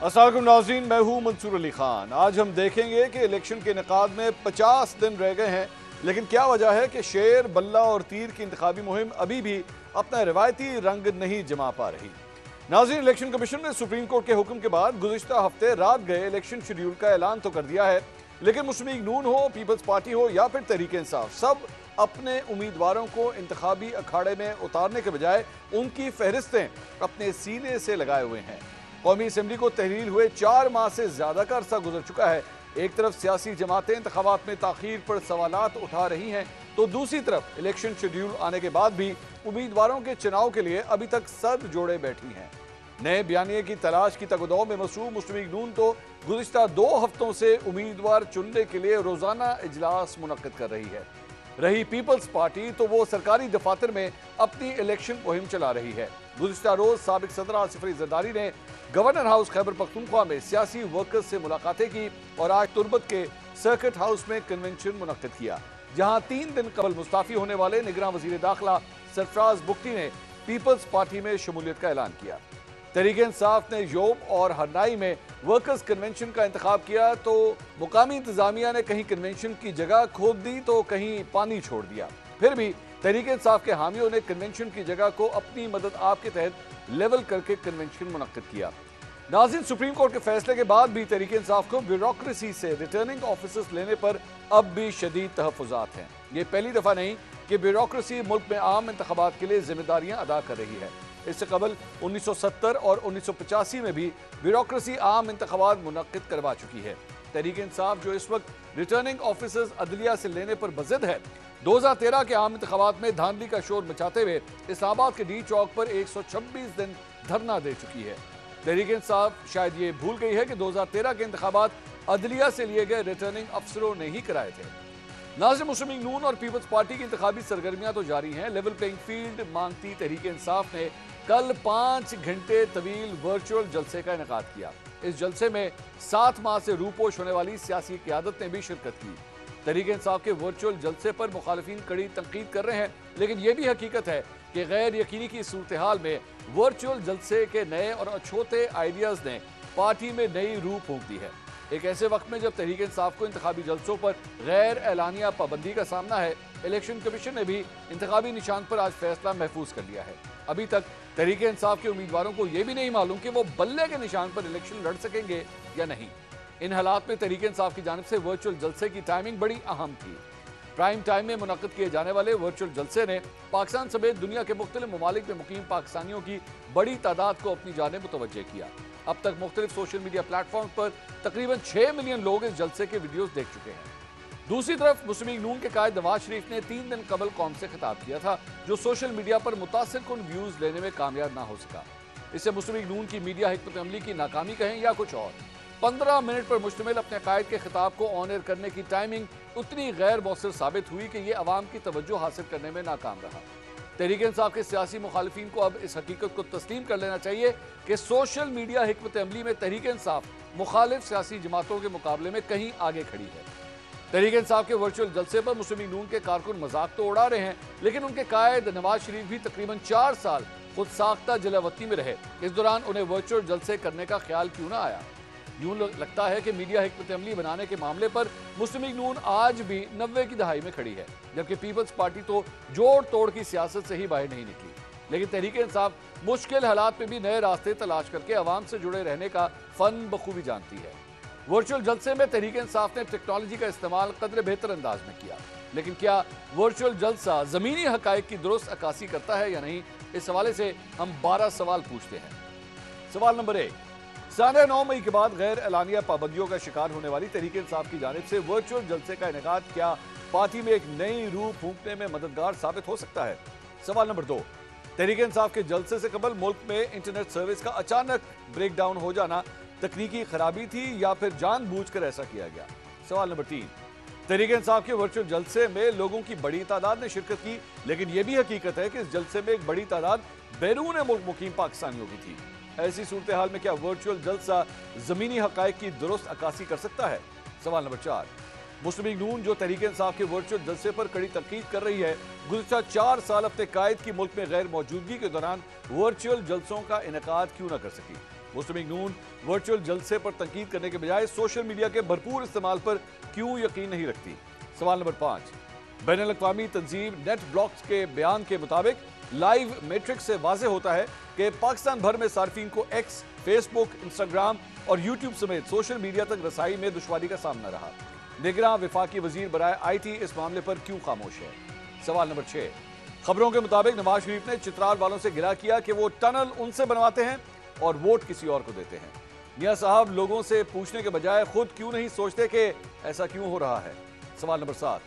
अस्सलाम वालेकुम नाज़रीन, मैं हूँ मंसूर अली खान। आज हम देखेंगे कि इलेक्शन के इनेकाद में 50 दिन रह गए हैं, लेकिन क्या वजह है कि शेर, बल्ला और तीर की इंतखाबी मुहिम अभी भी अपना रिवायती रंग नहीं जमा पा रही। नाज़रीन, इलेक्शन कमीशन ने सुप्रीम कोर्ट के हुक्म के बाद गुज़िश्ता हफ्ते रात गए इलेक्शन शेड्यूल का ऐलान तो कर दिया है, लेकिन मुस्लिम लीग नून हो, पीपल्स पार्टी हो या फिर तहरीक इंसाफ, सब अपने उम्मीदवारों को इंतखाबी अखाड़े में उतारने के बजाय उनकी फहरिस्तें अपने सीने से लगाए हुए हैं। कौमी असम्बली को तहलील हुए 4 माह से ज्यादा का अरसा गुजर चुका है। एक तरफ सियासी जमातें इंतखाबात में ताखीर पर सवालात उठा रही हैं, तो दूसरी तरफ इलेक्शन शेड्यूल आने के बाद भी उम्मीदवारों के चुनाव के लिए अभी तक सर जोड़े बैठी हैं। नए बयानिए की तलाश की तगदौ में मसरूफ मुस्लिम लीग नून तो गुज़िश्ता 2 हफ्तों से उम्मीदवार चुनने के लिए रोजाना इजलास मुनक्किद कर रही है। रही पीपल्स पार्टी तो वो सरकारी दफातर में अपनी इलेक्शन मुहिम चला रही है। गुज़िश्ता रोज साबिक सदर आसिफ अली जरदारी ने गवर्नर हाउस खैबर पख्तूनख्वा में सियासी वर्कर्स से मुलाकातें की और आज तुर्बत के सर्किट हाउस में कन्वेंशन मुनक्किद किया, जहां 3 दिन कबल मुस्ताफी होने वाले निगरान वजीर दाखिला सरफराज बुख्ती ने पीपल्स पार्टी में शमूलियत का ऐलान किया। तहरीक इंसाफ ने योब और हरनाई में वर्कर्स कन्वेंशन का इंतखाब किया, तो मुकामी इंतजामिया ने कहीं कन्वेंशन की जगह खोद दी तो कहीं पानी छोड़ दिया। फिर भी तहरीक इंसाफ के हामियों ने कन्वेंशन की जगह को अपनी मदद आप के तहत लेवल करके कन्वेंशन मुनक्किद किया। नाज़रीन, सुप्रीम कोर्ट के फैसले के बाद भी तहरीक इंसाफ को ब्यूरोक्रेसी से रिटर्निंग ऑफिसर्स लेने पर अब भी शदीद तहफ़्फ़ुज़ात हैं। ये पहली दफा नहीं कि ब्यूरोक्रेसी मुल्क में आम इंतखाबात के लिए जिम्मेदारियां अदा कर रही है। इससे कबल 1970 और 1985 में भी ब्यूरोक्रेसी आम इंतखाबात मुनक्किद करवा चुकी है। तहरीक इंसाफ जो इस वक्त रिटर्निंग ऑफिसर्स अदलिया से लेने पर बज़िद है, 2013 के आम इंतखाबात में धांधली का शोर मचाते हुए इस्लामाबाद के डी चौक पर 126 दिन धरना दे चुकी है। तहरीक इंसाफ शायद ये भूल गई है कि 2013 के इंतखाबात अदलिया से लिए गए रिटर्निंग अफसरों ने ही कराए थे। नाज़रीन, मुस्लिम लीग नून और पीपल्स पार्टी की इंतखाबी सरगर्मियां तो जारी हैं। लेवल प्लेइंग फील्ड मांगती तहरीक इंसाफ ने कल 5 घंटे तवील वर्चुअल जलसे का इनेकाद किया। इस जलसे में 7 माह से रूपोश होने वाली सियासी क़यादत ने भी शिरकत की। तहरीक इंसाफ के वर्चुअल जलसे पर मुखालिफिन कड़ी तनकीद कर रहे हैं, लेकिन यह भी हकीकत है कि गैर यकीनी की सूरत हाल में वर्चुअल जलसे के नए और अछूते आइडियाज ने पार्टी में नई रूह फूंक दी है। एक ऐसे वक्त में जब तहरीक इंसाफ को इंतखाबी जलसों पर गैर एलानिया पाबंदी का सामना है, इलेक्शन कमीशन ने भी इंतखाबी निशान पर आज फैसला महफूज कर लिया है। अभी तक तहरीक इंसाफ के उम्मीदवारों को यह भी नहीं मालूम कि वो बल्ले के निशान पर इलेक्शन लड़ सकेंगे या नहीं। इन हालात में तहरीक इंसाफ की जानिब से वर्चुअल जलसे की टाइमिंग बड़ी अहम थी। प्राइम टाइम में मुनक्किद किए जाने वाले वर्चुअल जलसे ने पाकिस्तान समेत दुनिया के मुख्तलिफ ममालिक में मुकीम पाकिस्तानियों की बड़ी तादाद को अपनी जानिब मुतवज्जे किया। अब तक मुख्तलिफ सोशल मीडिया प्लेटफॉर्म पर तकरीबन 6 मिलियन लोग इस जलसे के वीडियोस देख चुके हैं। दूसरी तरफ मुस्लिम लीग नून के कायद नवाज शरीफ ने 3 दिन कबल कौम से खिताब किया था, जो सोशल मीडिया पर मुतासिरकुन व्यूज लेने में कामयाब ना हो सका। इसे मुस्लिम लीग नून की मीडिया हिकमत अमली की नाकामी कहें या कुछ और। 15 मिनट पर मुश्तमिल अपने कायद के खिताब को ऑन एयर करने की टाइमिंग उतनी गैर मौसर साबित हुई कि यह अवाम की तवज्जो हासिल करने में नाकाम रहा। तहरीक इंसाफ के सियासी मुखालिफिन को अब इस हकीकत को तस्लीम कर लेना चाहिए कि सोशल मीडिया हिकमत अमली में तहरीक इंसाफ मुखालिफ सियासी जमातों के मुकाबले में कहीं आगे खड़ी है। तहरीक इंसाफ के वर्चुअल जलसे पर मुस्लिम लीग नून के कारकुन मजाक तो उड़ा रहे हैं, लेकिन उनके कायद नवाज शरीफ भी तकरीबन 4 साल खुद साख्ता जलावती में रहे। इस दौरान उन्हें वर्चुअल जलसे करने का ख्याल क्यों ना आया। यूं लगता है कि मीडिया हिकमत अमली बनाने के मामले पर मुस्लिम लीग नून आज भी 90 की दहाई में खड़ी है, जबकि पीपल्स पार्टी तो जोड़ तोड़ की सियासत से ही बाहर नहीं निकली। लेकिन तहरीक इंसाफ मुश्किल हालात में भी नए रास्ते तलाश करके अवाम से जुड़े रहने का फन बखूबी जानती है। वर्चुअल जलसे में तहरीक इंसाफ ने टेक्नोलॉजी का इस्तेमाल कदर बेहतर अंदाज में किया, लेकिन क्या वर्चुअल जलसा जमीनी हकायक की दुरुस्त अक्कासी करता है या नहीं, इस हवाले से हम 12 सवाल पूछते हैं। सवाल नंबर 1, साढ़े 9 मई के बाद गैर एलानिया पाबंदियों का शिकार होने वाली तहरीक इंसाफ की जानिब से वर्चुअल जलसे का इनेकाद क्या पार्टी में एक नई रूह फूंकने में मददगार साबित हो सकता है। सवाल नंबर 2, तहरीक इंसाफ के जलसे से कबल मुल्क में इंटरनेट सर्विस का अचानक ब्रेक डाउन हो जाना तकनीकी खराबी थी या फिर जानबूझकर ऐसा किया गया। सवाल नंबर 3, तहरीक इंसाफ के वर्चुअल जलसे में लोगों की बड़ी तादाद ने शिरकत की, लेकिन यह भी हकीकत है कि इस जलसे में एक बड़ी तादाद बैरून मुल्क मुकीम पाकिस्तानियों की थी। ऐसी सूरत हाल में क्या वर्चुअल जलसा जमीनी हकायक की दुरुस्त अक्कासी कर सकता है। सवाल नंबर 4, मुस्लिम लीग नून जो तहरीक इंसाफ के वर्चुअल जलसे पर कड़ी तनकीद कर रही है, गुज़िश्ता 4 साल अपने कायद की मुल्क में गैर मौजूदगी के दौरान वर्चुअल जलसों का इनेकाद क्यों न कर सकी। मुस्लिम लीग नून वर्चुअल जलसे पर तंकीद करने के बजाय सोशल मीडिया के भरपूर इस्तेमाल पर क्यों यकीन नहीं रखती? सवाल नंबर 5। बैनुल-अक़वामी तंजीम नेट ब्लॉक्स के बयान के मुताबिक लाइव मैट्रिक्स से वाज़ेह होता है कि पाकिस्तान भर में सार्फिन को एक्स, फेसबुक, इंस्टाग्राम और यूट्यूब समेत सोशल मीडिया तक रसाई में दुश्वारी का सामना रहा। निगरां वफाकी वजीर बराए IT इस मामले पर क्यों खामोश है? सवाल नंबर 6। खबरों के मुताबिक नवाज शरीफ ने चित्राल वालों से गिला किया कि वो टनल उनसे बनवाते हैं और वोट किसी और को देते हैं। मियां साहब लोगों से पूछने के बजाय खुद क्यों नहीं सोचते कि ऐसा क्यों हो रहा है? सवाल नंबर 7।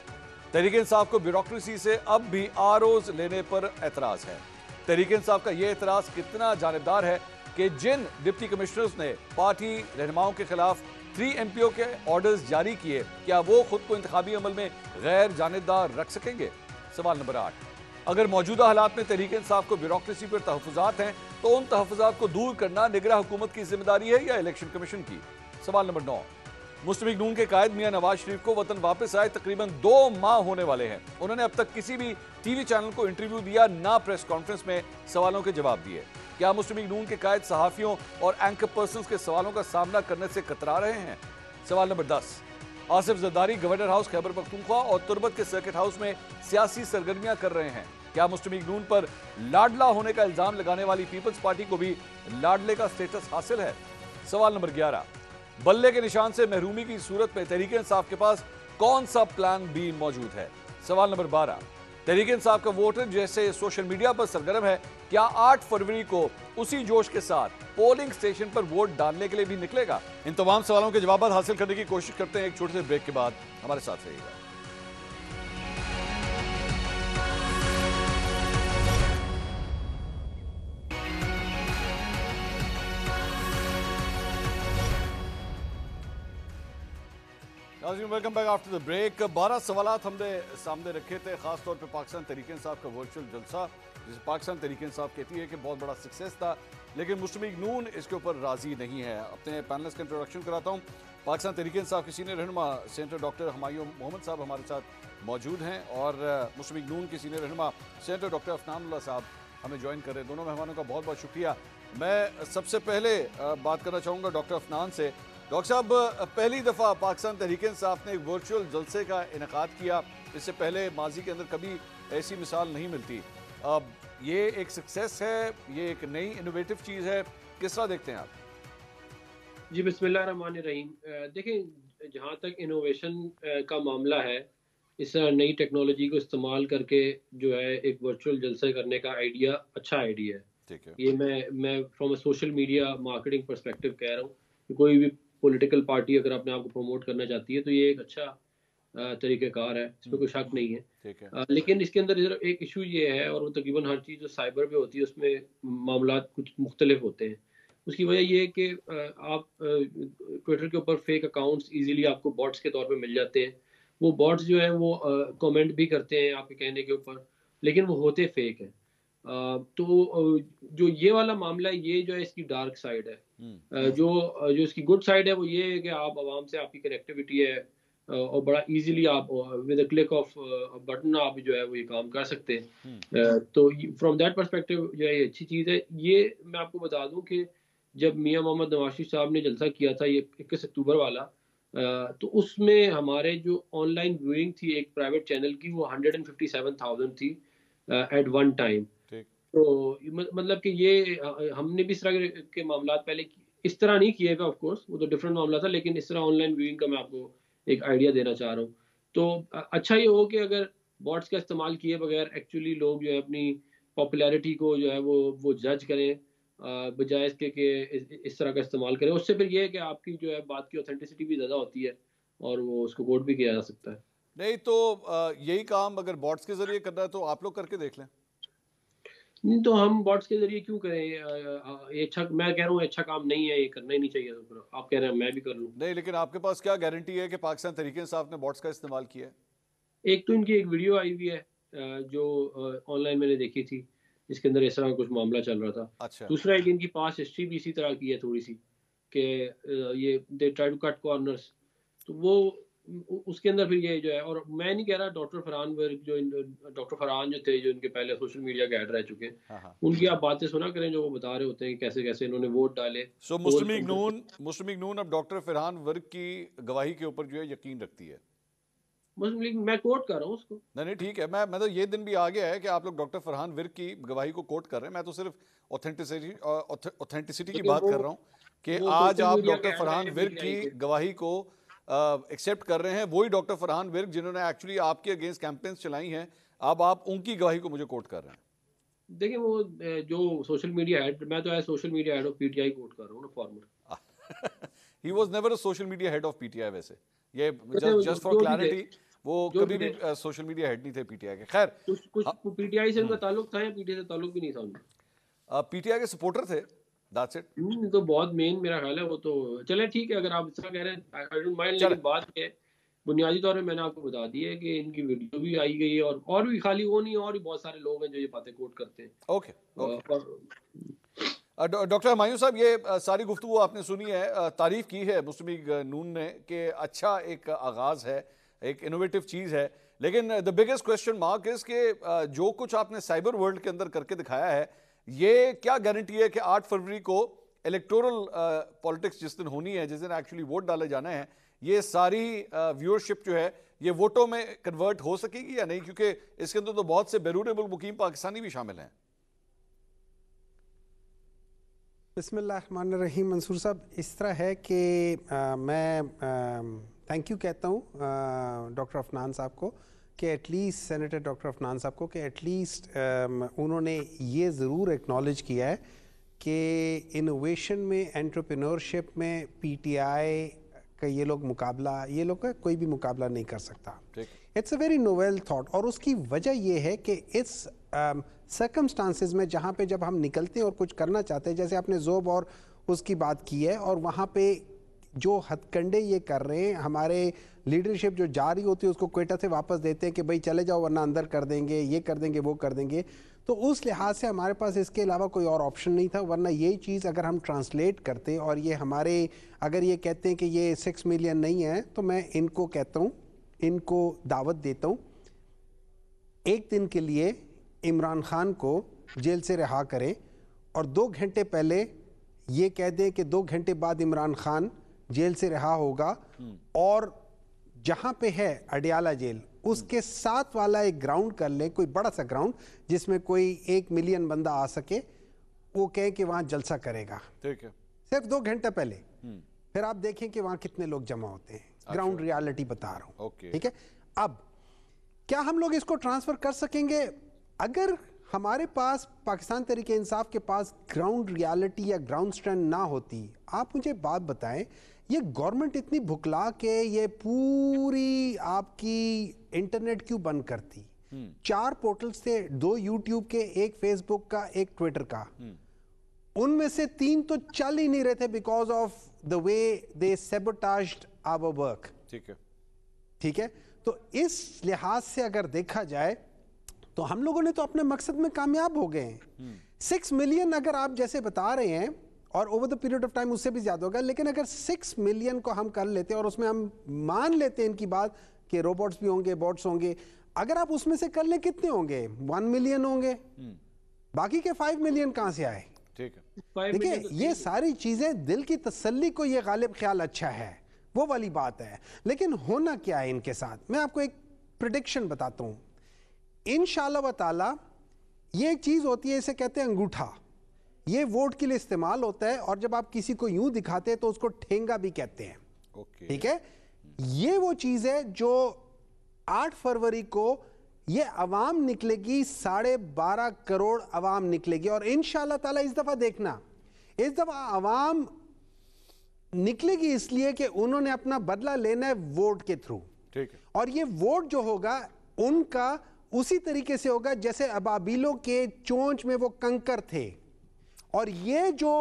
तहरीक-ए-इंसाफ को ब्यूरोक्रेसी से अब भी ROs लेने पर एतराज है। तहरीक-ए-इंसाफ का यह एतराज कितना जानिबदार है कि जिन डिप्टी कमिश्नर्स ने पार्टी रहनुमाओं के खिलाफ 3 MPO के ऑर्डर्स जारी किए, क्या वो खुद को इंतखाबी अमल में गैर जानिबदार रख सकेंगे? सवाल नंबर 8। अगर मौजूदा हालात में तहरीक-ए-इंसाफ को ब्यूरोक्रेसी पर तहफ़्फ़ुज़ात हैं तो उन तहफ़्फ़ुज़ात को दूर करना निगरां हुकूमत की जिम्मेदारी है या इलेक्शन कमीशन की? सवाल नंबर 9। मुस्लिम लीग नून के कायद मियां नवाज शरीफ को वतन वापस आए तकरीबन 2 माह होने वाले हैं। उन्होंने अब तक किसी भी TV चैनल को इंटरव्यू दिया, ना प्रेस कॉन्फ्रेंस में सवालों के जवाब दिए। क्या मुस्लिम लीग नून के कायद सहाफ़ियों और एंकर पर्सन के सवालों का सामना करने से कतरा रहे हैं? सवाल number 10। Asif Zardari governor house Khyber Pakhtunkhwa और तुर्बत के सर्किट हाउस में सियासी सरगर्मियां कर रहे हैं। क्या मुस्लिम लीग नून पर लाडला होने का इल्जाम लगाने वाली पीपल्स पार्टी को भी लाडले का स्टेटस हासिल है? सवाल नंबर 11। बल्ले के निशान से महरूमी की सूरत में तहरीक-ए-इंसाफ के पास कौन सा प्लान बी मौजूद है? सवाल नंबर 12। तहरीक-ए-इंसाफ का वोटर जैसे सोशल मीडिया पर सरगर्म है, क्या 8 फरवरी को उसी जोश के साथ पोलिंग स्टेशन पर वोट डालने के लिए भी निकलेगा? इन तमाम सवालों के जवाब हासिल करने की कोशिश करते हैं एक छोटे से ब्रेक के बाद। हमारे साथ रहिएगा। Welcome back after the break. 12 सवालात हमने सामने रखे थे, खासतौर पे पाकिस्तान तहरीक-ए-इंसाफ का वर्चुअल जलसा, जिसे पाकिस्तान तहरीक-ए-इंसाफ कहती है कि बहुत बड़ा सक्सेस था, लेकिन मुस्लिम लीग नून इसके ऊपर राजी नहीं है। अपने पैनलिस्ट का इंट्रोडक्शन कराता हूँ। पाकिस्तान तहरीक-ए-इंसाफ के सीनियर रहनुमा सेनेटर डॉक्टर हुमायूं मोहम्मद साहब हमारे साथ मौजूद हैं और मुस्लिम लीग नून के सीनियर रहनुमा सेनेटर डॉक्टर अफनानुल्लाह साहब हमें ज्वाइन कर रहे हैं। दोनों मेहमानों का बहुत बहुत शुक्रिया। मैं सबसे पहले बात करना चाहूँगा डॉक्टर अफनान से। डॉक्टर साहब, पहली दफ़ा पाकिस्तान तहरीक-ए-इंसाफ ने एक वर्चुअल जलसे का इनेकाद किया। इससे पहले माजी के अंदर कभी ऐसी मिसाल नहीं मिलती। अब ये एक सक्सेस है, ये एक नई इनोवेटिव चीज़ है, किस तरह देखते हैं आप? जी, बिस्मिल्लाहिर्रहमानिर्रहीम। देखें, जहाँ तक इनोवेशन का मामला है, इस तरह नई टेक्नोलॉजी को इस्तेमाल करके जो है एक वर्चुअल जलसे करने का आइडिया अच्छा आइडिया है। ठीक है। ये मैं from a social media marketing perspective कह रहा हूँ कि कोई भी पॉलिटिकल पार्टी अगर अपने आप को प्रमोट करना चाहती है तो ये एक अच्छा तरीक़ेकार है, इसमें कोई शक नहीं है। ठीक है। लेकिन इसके अंदर एक इशू ये है, और वो तकरीबन हर चीज़ जो साइबर पे होती है उसमें मामलात कुछ मुख्तलिफ होते हैं। उसकी वजह ये है कि आप ट्विटर के ऊपर फेक अकाउंट्स ईज़िली आपको बॉट्स के तौर पे मिल जाते हैं। वो बॉट्स जो हैं वो कमेंट भी करते हैं आपके कहने के ऊपर, लेकिन वो होते फेक हैं। जो ये वाला मामला है, ये जो है इसकी डार्क साइड है। जो इसकी गुड साइड है वो ये है कि आप आवाम से आपकी कनेक्टिविटी है, और बड़ा इजीली आप with a click off button आप जो है वो ये काम कर सकते हैं। तो फ्रॉम दैट पर्सपेक्टिव जो है ये अच्छी चीज़ है। ये मैं आपको बता दूं कि जब मियां मोहम्मद नवाज शरीफ साहब ने जलसा किया था ये 21 अक्टूबर वाला, तो उसमें हमारे जो ऑनलाइन व्यूइंग थी एक प्राइवेट चैनल की, वो 157,000 थी एट वन टाइम। तो मतलब कि ये हमने भी इस तरह के मामला पहले इस तरह नहीं किए थे, ऑफ कोर्स वो तो डिफरेंट मामला था, लेकिन इस तरह ऑनलाइन व्यूइंग का मैं आपको एक आइडिया देना चाह रहा हूँ। तो अच्छा ये हो कि अगर बॉट्स का इस्तेमाल किए बगैर एक्चुअली लोग जो है अपनी पॉपुलैरिटी को जो है वो जज करें, बजाय इसके कि इस तरह का इस्तेमाल करें। उससे फिर ये है कि आपकी जो है बात की ऑथेंटिसिटी भी ज़्यादा होती है और वो उसको वोट भी किया जा सकता है। नहीं तो यही काम अगर बॉट्स के जरिए करना है तो आप लोग करके देख लें। नहीं तो हम बॉट्स के जरिए क्यों करें? ये अच्छा, मैं कह रहा हूँ अच्छा काम नहीं है, ये करना ही नहीं चाहिए। तो आप कह रहे हैं मैं भी कर लूँ? नहीं, लेकिन आपके पास क्या गारंटी है कि पाकिस्तान तहरीक-ए-इंसाफ ने बॉट्स का इस्तेमाल किया है? एक तो इनकी एक वीडियो आई हुई है जो ऑनलाइन मैंने देखी थी, जिसके अंदर इस तरह का कुछ मामला चल रहा था। अच्छा। दूसरा एक इनकी पास हिस्ट्री भी इसी तरह की है थोड़ी सी, कि ये they try to cut corners. तो उसके अंदर फिर ये जो है, और मैं नहीं कह रहा डॉक्टर फरहान वर्क जो डॉक्टर फरहान जो थे, जो इनके पहले सोशल मीडिया के हेड रह चुके हैं, उनकी आप बातें सुना करें जो वो बता रहे होते हैं कि कैसे कैसे इन्होंने वोट डाले। सो मुस्लिम लीग नून अब डॉक्टर फरहान वर्क की गवाही के ऊपर जो है यकीन रखती है। मुस्लिम लीग, मैं कोट कर रहा हूँ उसको। नहीं ठीक है, मैं तो ये दिन भी आ गया है कि आप लोग डॉक्टर फरहान विर्क की गवाही को कोट कर रहे हैं। मैं तो सिर्फ ऑथेंटिसिटी की बात कर रहा हूँ कि आज आप डॉक्टर फरहान विर्क की गवाही को एक्सेप्ट कर रहे हैं, वही डॉक्टर फरहान विर्क जिन्होंने एक्चुअली आपके अगेंस्ट कैंपेन्स चलाई हैं, अब आप उनकी गवाही को मुझे कोट कर रहे हैं। देखिए वो जो सोशल मीडिया हेड, मैं तो social media head of PTI कोट कर रहा हूँ ना, former. He was never a social media head of PTI. वैसे ये जस्ट फॉर क्लैरिटी, वो कभी भी सोशल मीडिया हेड नहीं थे पीटीआई के। खैर कुछ पीटीआई से उनका ताल्लुक था या पीटीआई से ताल्लुक भी नहीं था उनका? पीटीआई के सपोर्टर थे, दैट्स इट। तो बहुत मेन मेरा ख्याल है वो तो। चले ठीक है, अगर आप ऐसा कह रहे हैं आई डोंट माइंड, लेकिन बात है बुनियादी तौर पे मैंने आपको बता दी है कि इनकी वीडियो भी आई गई है, और भी खाली वो नहीं, और भी बहुत सारे लोग हैं जो ये बातें कोट करते हैं। ओके डॉक्टर हुमायूं साहब, ये सारी गुफ्तगू आपने सुनी है, तारीफ की है मुस्लिम लीग नून ने कि अच्छा एक आगाज़ है, एक इनोवेटिव चीज़ है, लेकिन the biggest question mark is कि जो कुछ आपने साइबर वर्ल्ड के अंदर करके दिखाया है, ये क्या गारंटी है कि 8 फरवरी को इलेक्टोरल पॉलिटिक्स जिस दिन होनी है, जिस दिन एक्चुअली वोट डाले जाना है, ये सारी व्यूअरशिप जो है ये वोटों में कन्वर्ट हो सकेगी या नहीं, क्योंकि इसके अंदर तो बहुत से बैरूनेबल मुकीम पाकिस्तानी भी शामिल हैं। बिस्मिल्लाहिर्रहमानिर्रहीम। मंसूर साहब, इस तरह है कि मैं थैंक यू कहता हूँ डॉक्टर अफनान साहब को कि एटलीस्ट सेनेटर डॉक्टर अफनान साहब को कि एटलीस्ट उन्होंने ये ज़रूर एक्नॉलेज किया है कि इनोवेशन में, एंटरप्रेन्योरशिप में पीटीआई का ये लोग का कोई भी मुकाबला नहीं कर सकता। It's a very novel thought, और उसकी वजह ये है कि इट्स सर्कमस्टांसेस में जहाँ पे जब हम निकलते हैं और कुछ करना चाहते हैं, जैसे आपने जोब और उसकी बात की है, और वहाँ पे जो हथकंडे ये कर रहे हैं, हमारे लीडरशिप जो जा रही होती है उसको क्वेटा से वापस देते हैं कि भाई चले जाओ वरना अंदर कर देंगे, ये कर देंगे, वो कर देंगे। तो उस लिहाज से हमारे पास इसके अलावा कोई और ऑप्शन नहीं था, वरना यही चीज़ अगर हम ट्रांसलेट करते और ये हमारे, अगर ये कहते हैं कि ये 6 मिलियन नहीं है, तो मैं इनको कहता हूँ, इनको दावत देता हूँ, एक दिन के लिए इमरान खान को जेल से रिहा करें और 2 घंटे पहले ये कह दें कि 2 घंटे बाद इमरान खान जेल से रिहा होगा, और जहां पे है अडियाला जेल उसके साथ वाला एक ग्राउंड कर ले, कोई बड़ा सा ग्राउंड जिसमें कोई 1 मिलियन बंदा आ सके, वो कहे कि वहां जलसा करेगा। ठीक है, सिर्फ 2 घंटे पहले, फिर आप देखें कि वहां कितने लोग जमा होते हैं। ग्राउंड रियलिटी बता रहा हूं। ठीक है, अब क्या हम लोग इसको ट्रांसफर कर सकेंगे? अगर हमारे पास पाकिस्तान तरीके इंसाफ के पास ग्राउंड रियलिटी या ग्राउंड स्ट्रेंथ ना होती, आप मुझे बात बताएं, ये गवर्नमेंट इतनी भुखला के ये पूरी आपकी इंटरनेट क्यों बंद करती? 4 पोर्टल्स थे, 2 यूट्यूब के, 1 फेसबुक का, 1 ट्विटर का, उनमें से 3 तो चल ही नहीं रहे थे because of the way they sabotaged our work. ठीक है, तो इस लिहाज से अगर देखा जाए तो हम लोगों ने तो अपने मकसद में कामयाब हो गए हैं। 6 मिलियन अगर आप जैसे बता रहे हैं, और over the period of time उससे भी ज्यादा होगा, लेकिन अगर 6 मिलियन को हम कर लेते हैं और उसमें हम मान लेते हैं इनकी बात कि रोबोट्स भी होंगे, बॉट्स होंगे, अगर आप उसमें से कर लें कितने होंगे? 1 मिलियन होंगे, बाकी के 5 मिलियन कहां से आए? ठीक है, देखिए ये सारी चीजें दिल की तसल्ली को ये गालिब ख्याल अच्छा है, वो वाली बात है, लेकिन होना क्या है इनके साथ? मैं आपको एक प्रेडिक्शन बताता हूं। इंशाअल्लाह व ताला ये एक चीज होती है, इसे कहते हैं अंगूठा, ये वोट के लिए इस्तेमाल होता है, और जब आप किसी को यूं दिखाते हैं तो उसको ठेंगा भी कहते हैं। ठीक है, ये वो चीज है जो 8 फरवरी को ये अवाम निकलेगी, 12.5 करोड़ अवाम निकलेगी, और इंशाअल्लाह ताला इस दफा देखना, इस दफा अवाम निकलेगी इसलिए कि उन्होंने अपना बदला लेना है वोट के थ्रू। ठीक है, और ये वोट जो होगा उनका उसी तरीके से होगा जैसे अबाबीलों के चोंच में वो कंकर थे, और ये जो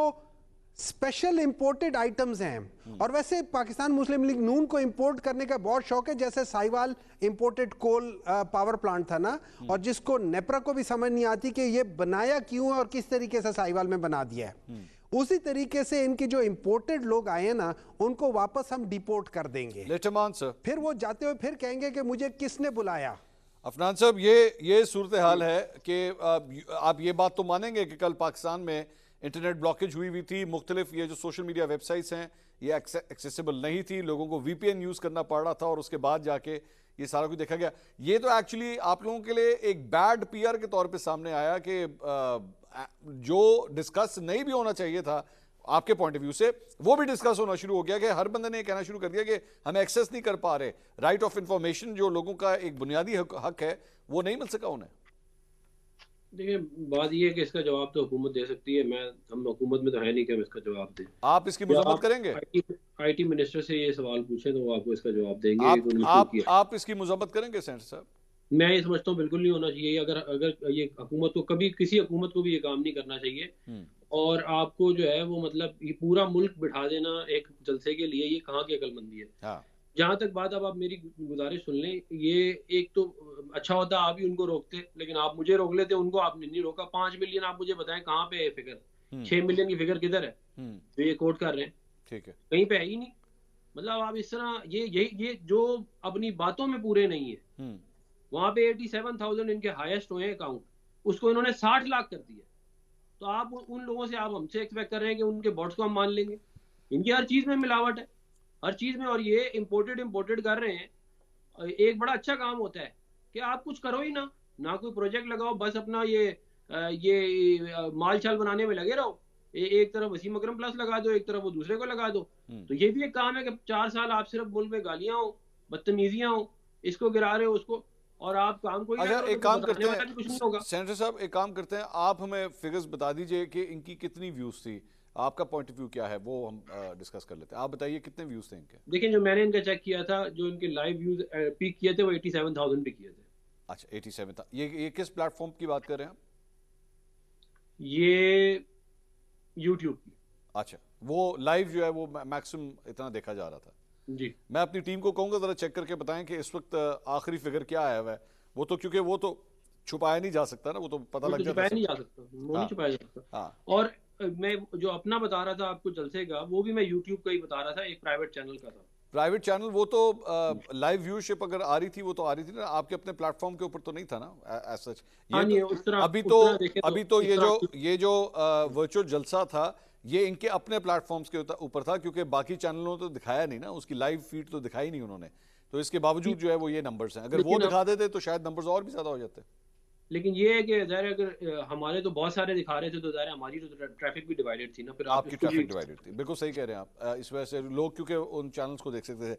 स्पेशल इंपोर्टेड आइटम्स हैं, और वैसे पाकिस्तान मुस्लिम लीग नून को इंपोर्ट करने का बहुत शौक है, जैसे Sahiwal imported coal power plant था ना, और जिसको नेपरा को भी समझ नहीं आती कि ये बनाया क्यों और किस तरीके से साहिवाल में बना दिया है। उसी तरीके से इनके जो इंपोर्टेड लोग आए ना उनको वापस हम डिपोर्ट कर देंगे। फिर वो जाते हुए फिर कहेंगे कि मुझे किसने बुलाया। अफनान साहब, ये सूरत हाल है कि आप ये बात तो मानेंगे कि कल पाकिस्तान में इंटरनेट ब्लॉकेज हुई थी, मुख्तलिफ ये जो सोशल मीडिया वेबसाइट्स हैं ये एक्सेसिबल नहीं थी, लोगों को VPN यूज़ करना पड़ रहा था और उसके बाद जाके ये सारा कुछ देखा गया। ये तो एक्चुअली आप लोगों के लिए एक बैड PR के तौर पे सामने आया कि जो डिस्कस नहीं भी होना चाहिए था आपके पॉइंट ऑफ व्यू से, वो भी डिस्कस होना शुरू हो गया कि हर बंदे ने कहना शुरू कर दिया कि हम एक्सेस नहीं कर पा रहे, राइट ऑफ इंफॉर्मेशन जो लोगों का एक बुनियादी हक है वो नहीं मिल सका उन्हें। देखिए, बात ये है कि इसका जवाब तो हुकूमत दे सकती है, हम हुकूमत में तो है नहीं कि हम इसका जवाब दें। आप इसकी मजम्मत करेंगे? IT मिनिस्टर से ये सवाल पूछे तो वो आपको इसका जवाब देंगे। आप इसकी मजम्मत करेंगे सेनेटर साहब? मैं ये समझता हूँ बिल्कुल नहीं होना चाहिए। अगर ये हुकूमत को कभी किसी हुकूमत को भी ये काम नहीं करना चाहिए। और आपको जो है वो मतलब ये पूरा मुल्क बिठा देना एक जलसे के लिए, ये कहाँ की अकलमंदी है। हाँ। जहाँ तक बात, अब आप मेरी गुजारिश सुन लें, ये एक तो अच्छा होता आप ही उनको रोकते, लेकिन आप मुझे रोक लेते, उनको आपने नहीं रोका। 5 मिलियन आप मुझे बताएं कहाँ पे है फिगर? 6 मिलियन की फिगर किधर है जो ये कोट कर रहे हैं? ठीक है, कहीं पे है ही नहीं। मतलब आप इस तरह ये जो अपनी बातों में पूरे नहीं है, वहां पे 87,000 इनके हाईएस्ट हुए अकाउंट, उसको इन्होंने 60 लाख कर दिया। तो आप उन लोगों से आप हमसे एक्सपेक्ट कर रहे हैं कि उनके बॉट्स को हम मान लेंगे? इनकी हर चीज में मिलावट है, हर चीज में। और ये इम्पोर्टेड कर रहे हैं। एक बड़ा अच्छा काम होता है कि आप कुछ करो ही ना कोई प्रोजेक्ट लगाओ, बस अपना ये माल छाल बनाने में लगे रहो। एक तरफ वसीम अकरम प्लस लगा दो, एक तरफ वो दूसरे को लगा दो। तो ये भी एक काम है कि 4 साल आप सिर्फ मुल्क में गालियां हो, बदतमीजियां हो, इसको गिरा रहे हो उसको, और आप काम कोई अच्छा, एक काम करते हैं सेनेटर साहब, एक काम करते हैं, आप हमें फिगर्स बता दीजिए कि इनकी कितनी व्यूज थी, आपका पॉइंट ऑफ व्यू क्या है, वो हम डिस्कस कर लेते हैं। आप बताइए कितने व्यूज थे इनके? देखिए, जो मैंने इनका चेक किया था, जो इनके लाइव व्यूज पीक किए थे वो 87,000 पे किए थे। अच्छा, 87 था। ये किस प्लेटफॉर्म की बात कर रहे हैं आप? ये YouTube की। अच्छा, वो लाइव जो है वो मैक्सिमम इतना देखा जा रहा था जी। मैं अपनी टीम को कहूंगा जरा चेक करके बताएं कि इस वक्त आखिरी फिगर क्या आया हुआ है। वो तो क्योंकि वो तो छुपाया नहीं जा सकता ना, वो तो पता लग जाता है। छुपाया नहीं जा सकता, वो नहीं छुपाया जा सकता। हाँ। और मैं जो अपना बता रहा था आपको जलसे का, वो भी मैं YouTube का ही बता रहा था, एक प्राइवेट चैनल का था। प्राइवेट चैनल, वो तो लाइव व्यूअरशिप अगर आ रही थी वो तो आ रही थी ना, आपके अपने प्लेटफॉर्म के ऊपर तो नहीं था ना एज सच। अभी तो ये जो वर्चुअल जलसा था ये इनके अपने प्लेटफॉर्म्स के ऊपर था, क्योंकि बाकी चैनलों तो दिखाया नहीं ना, उसकी लाइव फीड तो दिखाई नहीं उन्होंने। तो इसके बावजूद जो है वो ये नंबर्स हैं, अगर वो दिखा देते तो शायद नंबर्स और भी ज्यादा हो जाते। लेकिन ये है कि ज़ाहिर अगर हमारे तो बहुत सारे दिखा रहे थे तो ज़ाहिर हमारी तो ट्रैफिक भी डिवाइडेड थी ना। फिर आपकी ट्रैफिक डिवाइडेड थी, बिल्कुल सही कह रहे हैं आप। इस वजह से लोग क्योंकि उन चैनल्स को देख सकते थे।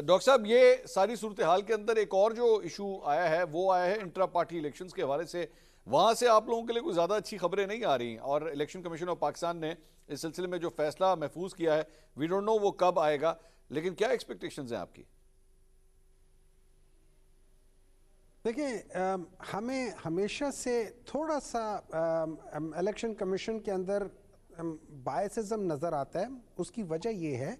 डॉक्टर साहब, ये सारी सूरत हाल के अंदर एक और जो इशू आया है वो आया है इंट्रा पार्टी इलेक्शंस के हवाले से। वहाँ से आप लोगों के लिए कोई ज़्यादा अच्छी खबरें नहीं आ रही, और इलेक्शन कमीशन ऑफ पाकिस्तान ने इस सिलसिले में जो फैसला महफूज किया है, वी डोंट नो वो कब आएगा, लेकिन क्या एक्सपेक्टेशंस हैं आपकी? देखिए, हमें हमेशा से थोड़ा सा इलेक्शन कमीशन के अंदर बायसिज्म नज़र आता है। उसकी वजह यह है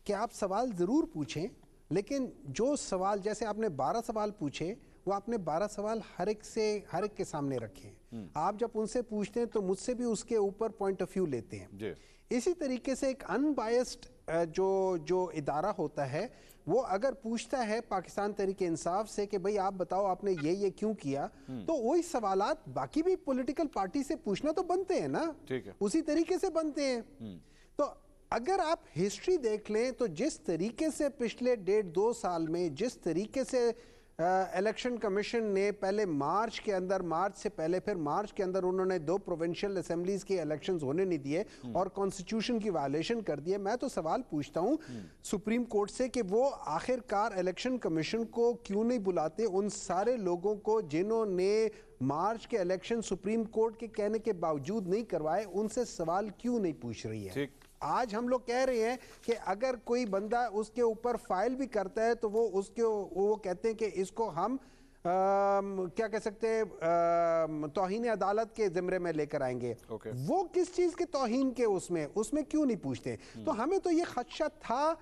कि आप सवाल ज़रूर पूछें, लेकिन जो सवाल, जैसे आपने 12 सवाल पूछे, वो आपने 12 सवाल हर एक के सामने रखे। आप जब उनसे पूछते हैं तो मुझसे भी उसके ऊपर पॉइंट ऑफ व्यू लेते हैं। इसी तरीके से एक अनबायस्ड जो इदारा होता है वो अगर पूछता है पाकिस्तान तहरीक इंसाफ से कि भाई आप बताओ आपने ये क्यों किया, तो वही सवालात बाकी भी पॉलिटिकल पार्टी से पूछना तो बनते हैं ना, ठीक है, उसी तरीके से बनते हैं। तो अगर आप हिस्ट्री देख लें तो जिस तरीके से पिछले 1.5-2 साल में जिस तरीके से इलेक्शन कमीशन ने पहले मार्च से पहले फिर मार्च के अंदर उन्होंने 2 प्रोविंशियल असेंबलीज के इलेक्शंस होने नहीं दिए और कॉन्स्टिट्यूशन की वायलेशन कर दिए। मैं तो सवाल पूछता हूं सुप्रीम कोर्ट से कि वो आखिरकार इलेक्शन कमीशन को क्यों नहीं बुलाते उन सारे लोगों को जिन्होंने मार्च के इलेक्शन सुप्रीम कोर्ट के कहने के बावजूद नहीं करवाए, उनसे सवाल क्यों नहीं पूछ रही है? आज हम लोग कह रहे हैं कि अगर कोई बंदा उसके ऊपर फाइल भी करता है तो वो कहते हैं कि इसको हम क्या कह सकते हैं, तौहीन अदालत के जिम्मे में लेकर आएंगे। वो किस चीज के तौहीन के उसमें क्यों नहीं पूछते? तो हमें तो ये खदशा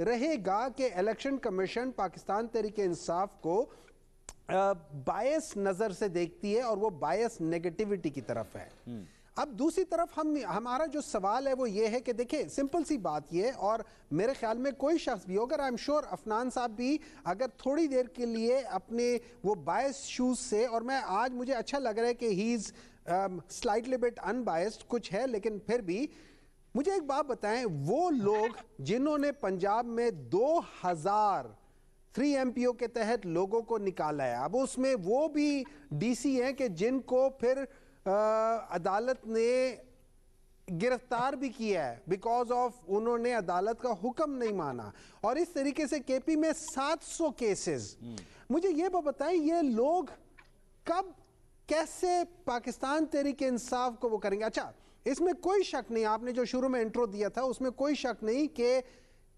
रहेगा कि इलेक्शन कमीशन पाकिस्तान तहरीक इंसाफ को बायस नजर से देखती है और वो बायस नेगेटिविटी की तरफ है। अब दूसरी तरफ हमारा जो सवाल है वो ये है कि देखिए सिंपल सी बात ये है, और मेरे ख्याल में कोई शख्स भी, अगर आई एम श्योर अफनान साहब भी अगर थोड़ी देर के लिए अपने वो बायस शूज से, और मैं आज मुझे अच्छा लग रहा है कि he is slightly bit unbiased कुछ है, लेकिन फिर भी मुझे एक बात बताएं, वो लोग जिन्होंने पंजाब में 2000 3 MPO के तहत लोगों को निकाला है, अब उसमें वो भी डीसी हैं कि जिनको फिर अदालत ने गिरफ्तार भी किया है बिकॉज ऑफ उन्होंने अदालत का हुक्म नहीं माना, और इस तरीके से केपी में 700 केसेस। मुझे ये बताएं ये लोग कब कैसे पाकिस्तान तहरीक इंसाफ को वो करेंगे? अच्छा, इसमें कोई शक नहीं, आपने जो शुरू में इंट्रो दिया था उसमें कोई शक नहीं कि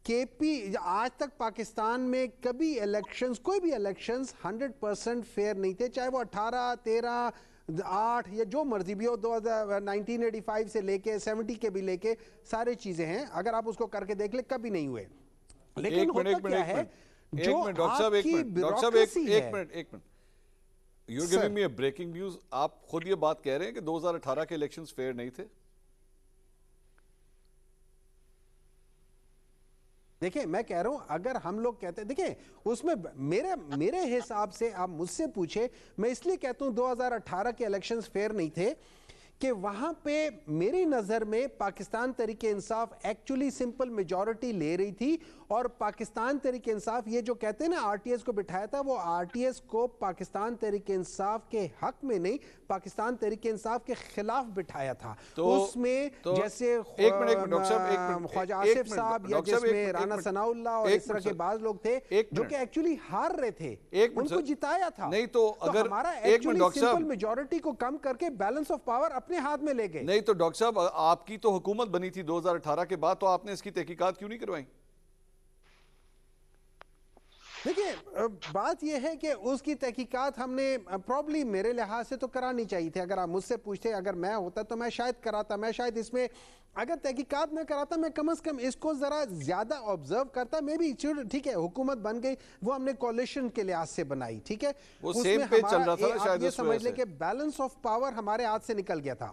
केपी आज तक पाकिस्तान में कभी इलेक्शंस, कोई भी इलेक्शंस 100% फेयर नहीं थे, चाहे वो 18, 13, 8 या जो मर्जी भी हो, 1985 से लेके 70 के भी लेके सारे चीजें हैं, अगर आप उसको करके देख ले कभी नहीं हुए। लेकिन होता क्या है जो आपकी ब्यूरोक्रेसी है। You're giving me a breaking news. आप खुद ये बात कह रहे हैं कि 2018 के इलेक्शंस फेयर नहीं थे? देखिए मैं कह रहा हूं, अगर हम लोग कहते हैं, देखिए उसमें मेरे हिसाब से आप मुझसे पूछे, मैं इसलिए कहता हूं 2018 के इलेक्शंस फेयर नहीं थे कि वहां पे मेरी नजर में Pakistan Tehreek Insaf actually simple majority ले रही थी, और पाकिस्तान तहरीक इंसाफ ये जो कहते हैं ना आरटीएस को बिठाया था, वो आरटीएस को पाकिस्तान तहरीक इंसाफ के हक में नहीं, पाकिस्तान तहरीक इंसाफ के खिलाफ बिठाया था। उसमें जैसे ख्वाजा आसिफ साहब या जिसमें राना सनाउल्लाह और इस तरह के बाज लोग थे जो कि एक्चुअली हार रहे थे, उनको जिताया था। नहीं तो अगर हमारा एक्चुअली सिंपल मेजॉरिटी को कम करके बैलेंस ऑफ पावर अपने हाथ में ले गए। नहीं तो डॉक्टर साहब, आपकी तो हुकूमत बनी थी 2018 के बाद, तो आपने इसकी तहकीकात क्यों नहीं करवाई? देखिए बात यह है कि उसकी तहकीकात हमने प्रॉब्ली मेरे लिहाज से तो करानी चाहिए थी। अगर आप मुझसे पूछते, अगर मैं होता तो मैं शायद कराता, मैं शायद इसमें अगर तहकीकात में कराता, मैं कम से कम इसको जरा ज्यादा ऑब्जर्व करता। मैं भी ठीक है, हुकूमत बन गई, वो हमने कोalition के लिहाज से बनाई, ठीक है, वो सेम पेज चल रहा था ना, शायद ये समझ ले कि बैलेंस ऑफ पावर हमारे हाथ से निकल गया था।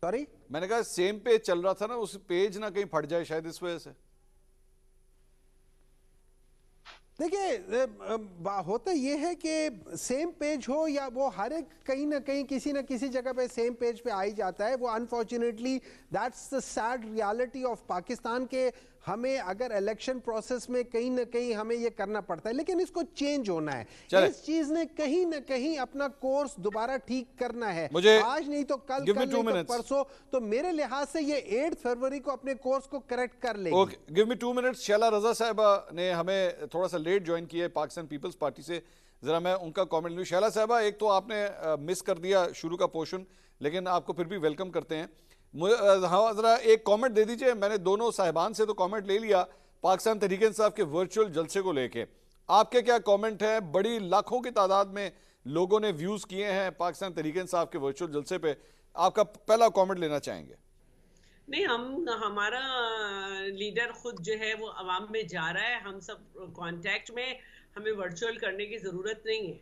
सॉरी, मैंने कहा सेम पेज चल रहा था ना, उस पेज ना कहीं फट जाए शायद इस वजह से। देखिए होता यह है कि सेम पेज हो या वो हर एक कहीं ना कहीं किसी ना किसी जगह पे सेम पेज पे आ ही जाता है। वो unfortunately that's the sad reality of Pakistan के हमें अगर इलेक्शन प्रोसेस में कहीं ना कहीं हमें ये करना पड़ता है, लेकिन इसको चेंज होना है। इस चीज ने कहीं ना कहीं अपना कोर्स दोबारा ठीक करना है, आज नहीं तो कल, कल नहीं तो परसों। तो मेरे लिहाज से ये 8 फरवरी को अपने कोर्स को करेक्ट कर लेगी। Okay, give me 2 minutes. Shaila Raza साहिबा ने हमें थोड़ा सा लेट ज्वाइन किया है पाकिस्तान पीपल्स पार्टी से, जरा मैं उनका कमेंट लूं। शैला साहिबा, एक तो आपने मिस कर दिया शुरू का पोर्शन, लेकिन आपको फिर भी वेलकम करते हैं। हाँ, जरा एक कमेंट दे दीजिए। मैंने दोनों साहिबान से तो कमेंट ले लिया पाकिस्तान तहरीक इंसाफ के वर्चुअल जलसे को लेके, आपके क्या कमेंट है? बड़ी लाखों की तादाद में लोगों ने व्यूज किए हैं पाकिस्तान तहरीक इंसाफ के वर्चुअल जलसे पे, आपका पहला कमेंट लेना चाहेंगे। नहीं, हमारा लीडर खुद जो है वो अवाम में जा रहा है, हम सब कांटेक्ट में, हमें वर्चुअल करने की जरूरत नहीं है।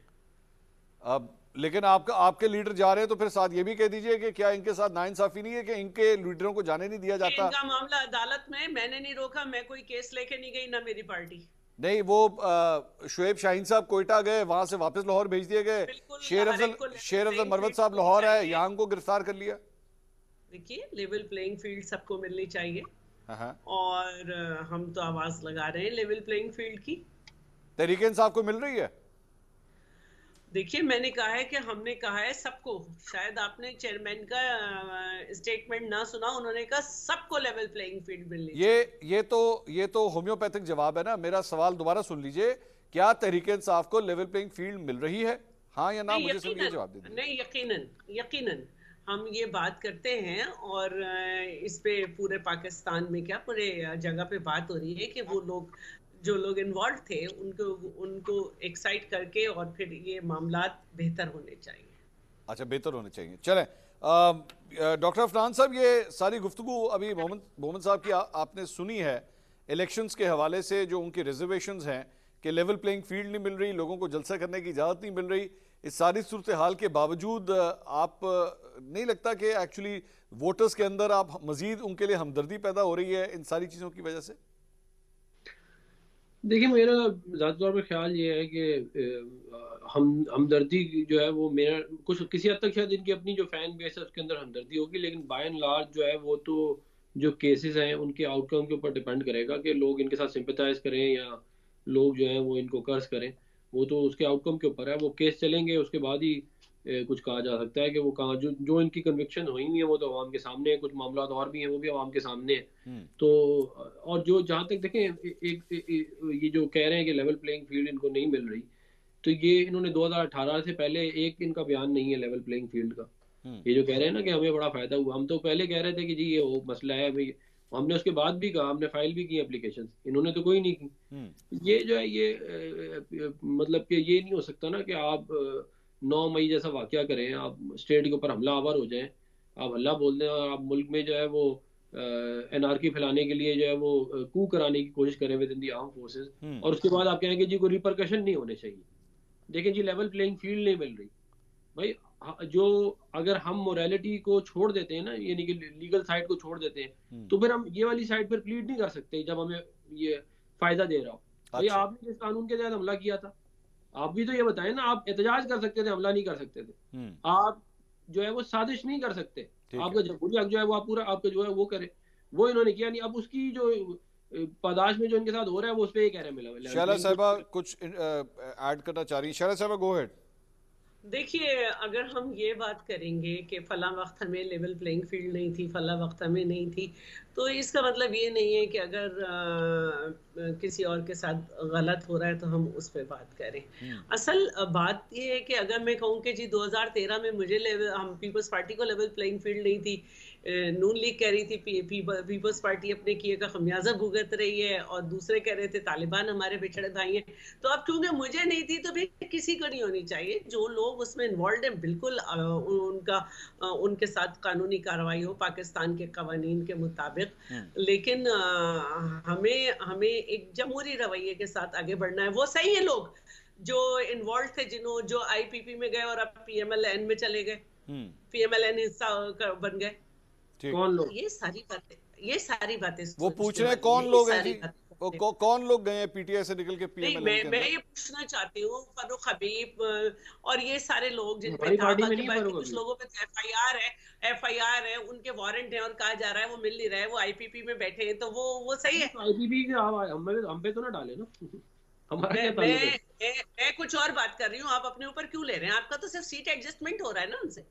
अब लेकिन आपके लीडर जा रहे हैं, तो फिर साथ ये भी कह दीजिए कि क्या इनके साथ नाइंसाफी नहीं है कि इनके लीडरों को जाने नहीं दिया जाता? इनका मामला अदालत में, मैंने नहीं रोका, मैं कोई केस लेके नहीं गई, ना मेरी पार्टी। नहीं, वो शुएब शाहीन साहब कोयटा गए, वहां से वापस लाहौर भेज दिए गए। शेर अफजल मरवत साहब लाहौर आए, यहाँ को गिरफ्तार कर लिया। देखिए, लेवल प्लेइंग फील्ड सबको मिलनी चाहिए, और हम तो आवाज लगा रहे हैं लेवल प्लेइंग फील्ड की। तहरीक इंसाफ को मिल रही है? देखिए, मैंने कहा है कि हमने कहा है सबको, शायद आपने चेयरमैन का स्टेटमेंट ना सुना, उन्होंने कहा सबको लेवल प्लेइंग फील्ड मिलनी चाहिए। ये तो होम्योपैथिक जवाब है ना। मेरा सवाल दोबारा सुन लीजिए, क्या तहरीक इंसाफ को लेवल प्लेइंग फील्ड मिल रही है, हाँ या ना? मुझे सिर्फ ये जवाब दीजिए। नहीं, यकीनन हम ये बात करते हैं, और इस पे पूरे पाकिस्तान में क्या पूरे जगह पे बात हो रही है कि वो लोग जो लोग इन्वॉल्व थे उनको एक्साइट करके, और फिर ये मामलात बेहतर होने चाहिए। अच्छा, बेहतर होने चाहिए। चलें, डॉक्टर अफनान साहब, ये सारी गुफ्तगू अभी मोहम्मद साहब की आपने सुनी है इलेक्शंस के हवाले से, जो उनकी रिजर्वेशंस हैं कि लेवल प्लेइंग फील्ड नहीं मिल रही, लोगों को जलसा करने की इजाज़त नहीं मिल रही, इस सारी सूरत हाल के बावजूद आप नहीं लगता कि एक्चुअली वोटर्स के अंदर आप मजीद उनके लिए हमदर्दी पैदा हो रही है इन सारी चीज़ों की वजह से? देखिए, मेरा ज़ाती तौर पर ख्याल ये है कि हमदर्दी जो है वो मेरा कुछ किसी हद तक शायद इनकी अपनी जो फैन बेस है उसके अंदर हमदर्दी होगी, लेकिन बाय एंड लार्ज जो है वो तो जो केसेस हैं उनके आउटकम के ऊपर डिपेंड करेगा कि लोग इनके साथ सिंपैथाइज करें या लोग जो है वो इनको कर्ज करें। वो तो उसके आउटकम के ऊपर है। वो केस चलेंगे उसके बाद ही कुछ कहा जा सकता है कि वो कहाँ जो जो इनकी कन्विक्शन हुई हुई है वो तो आवाम के सामने है। कुछ मामला और भी हैं वो भी आवाम के सामने है। तो और जो जहाँ तक देखें ये जो कह रहे हैं कि लेवल प्लेइंग फील्ड इनको नहीं मिल रही, तो ये इन्होंने 2018 से पहले एक इनका बयान नहीं है लेवल प्लेइंग फील्ड का। ये जो कह रहे हैं ना कि हमें बड़ा फायदा हुआ, हम तो पहले कह रहे थे कि जी ये वो मसला है भाई, हमने उसके बाद भी कहा, हमने फाइल भी की एप्लीकेशन, इन्होंने तो कोई नहीं की। ये जो है ये मतलब कि ये नहीं हो सकता ना कि आप 9 मई जैसा वाकया करें, आप स्टेट के ऊपर हमला आवर हो जाए, आप हल्ला बोल दें और आप मुल्क में जो है वो एनआरकी फैलाने के लिए जो है वो कू कराने की कोशिश करें with in the arm forces, और उसके बाद आप कहेंगे जी कोई रिपरकशन नहीं होने चाहिए। देखें जी, लेवल प्लेइंग फील्ड नहीं मिल रही भाई। जो अगर हम मोरालिटी को छोड़ देते हैं ना, यानी कि लीगल साइड को छोड़ देते हैं, तो फिर हम ये वाली साइड पर प्लीड नहीं कर सकते जब हमें ये फायदा दे रहा हो। भाई आपने जिस कानून के तहत हमला किया था, आप भी तो ये बताएं ना, आप एहतजाज कर सकते थे, हमला नहीं कर सकते थे। आप जो है वो साजिश नहीं कर सकते, आपका जमहूरी हक जो है वो आप पूरा आपका जो है वो करे, वो इन्होंने किया नहीं। अब उसकी जो पादाश में जो इनके साथ हो रहा है वो उस पर ये कह रहे हैं। शैला साहिबा कुछ ऐड करना चाह रही है? शैला साहिबा गो अहेड। देखिए, अगर हम ये बात करेंगे कि फला वक्त हमें लेवल प्लेइंग फील्ड नहीं थी, फला वक्त हमें नहीं थी, तो इसका मतलब ये नहीं है कि अगर किसी और के साथ गलत हो रहा है तो हम उस पर बात करें। असल बात ये है कि अगर मैं कहूँ कि जी 2013 में मुझे हम पीपल्स पार्टी को लेवल प्लेइंग फील्ड नहीं थी, नून लीग कह रही थी पीपल्स पार्टी अपने किए का खमियाजा भुगत रही है, और दूसरे कह रहे थे तालिबान हमारे बिछड़े भाई हैं। तो अब क्योंकि मुझे नहीं थी तो फिर किसी को नहीं होनी चाहिए। जो लोग उसमें इन्वॉल्व हैं बिल्कुल उनके साथ कानूनी कार्रवाई हो पाकिस्तान के कवानीन के मुताबिक, लेकिन हमें एक जमहूरी रवैये के साथ आगे बढ़ना है। वो सही है लोग जो इन्वॉल्व थे, जो आईपीपी में गए और अब पीएमएलएन में चले गए, पीएमएलएन हिस्सा बन गए। कौन लोग? ये सारी बातें वो पूछ रहे हैं कौन लोग हैं जी, वो कौन लोग गए हैं पीटीआई से निकल के पीएमएलएन? मैं ये पूछना चाहती हूँ, फरूक हबीब और ये सारे लोग जिन पे कुछ लोगों पे एफआईआर है, उनके वारंट है और कहा जा रहा है वो मिल नहीं रहा है, वो आईपीपी में बैठे हैं, तो वो सही है? आईपीपी हम पे तो ना डाले ना। मैं कुछ और बात कर रही हूँ, आप अपने ऊपर क्यों ले रहे हैं? आपका तो सिर्फ सीट एडजस्टमेंट हो रहा है ना उनसे।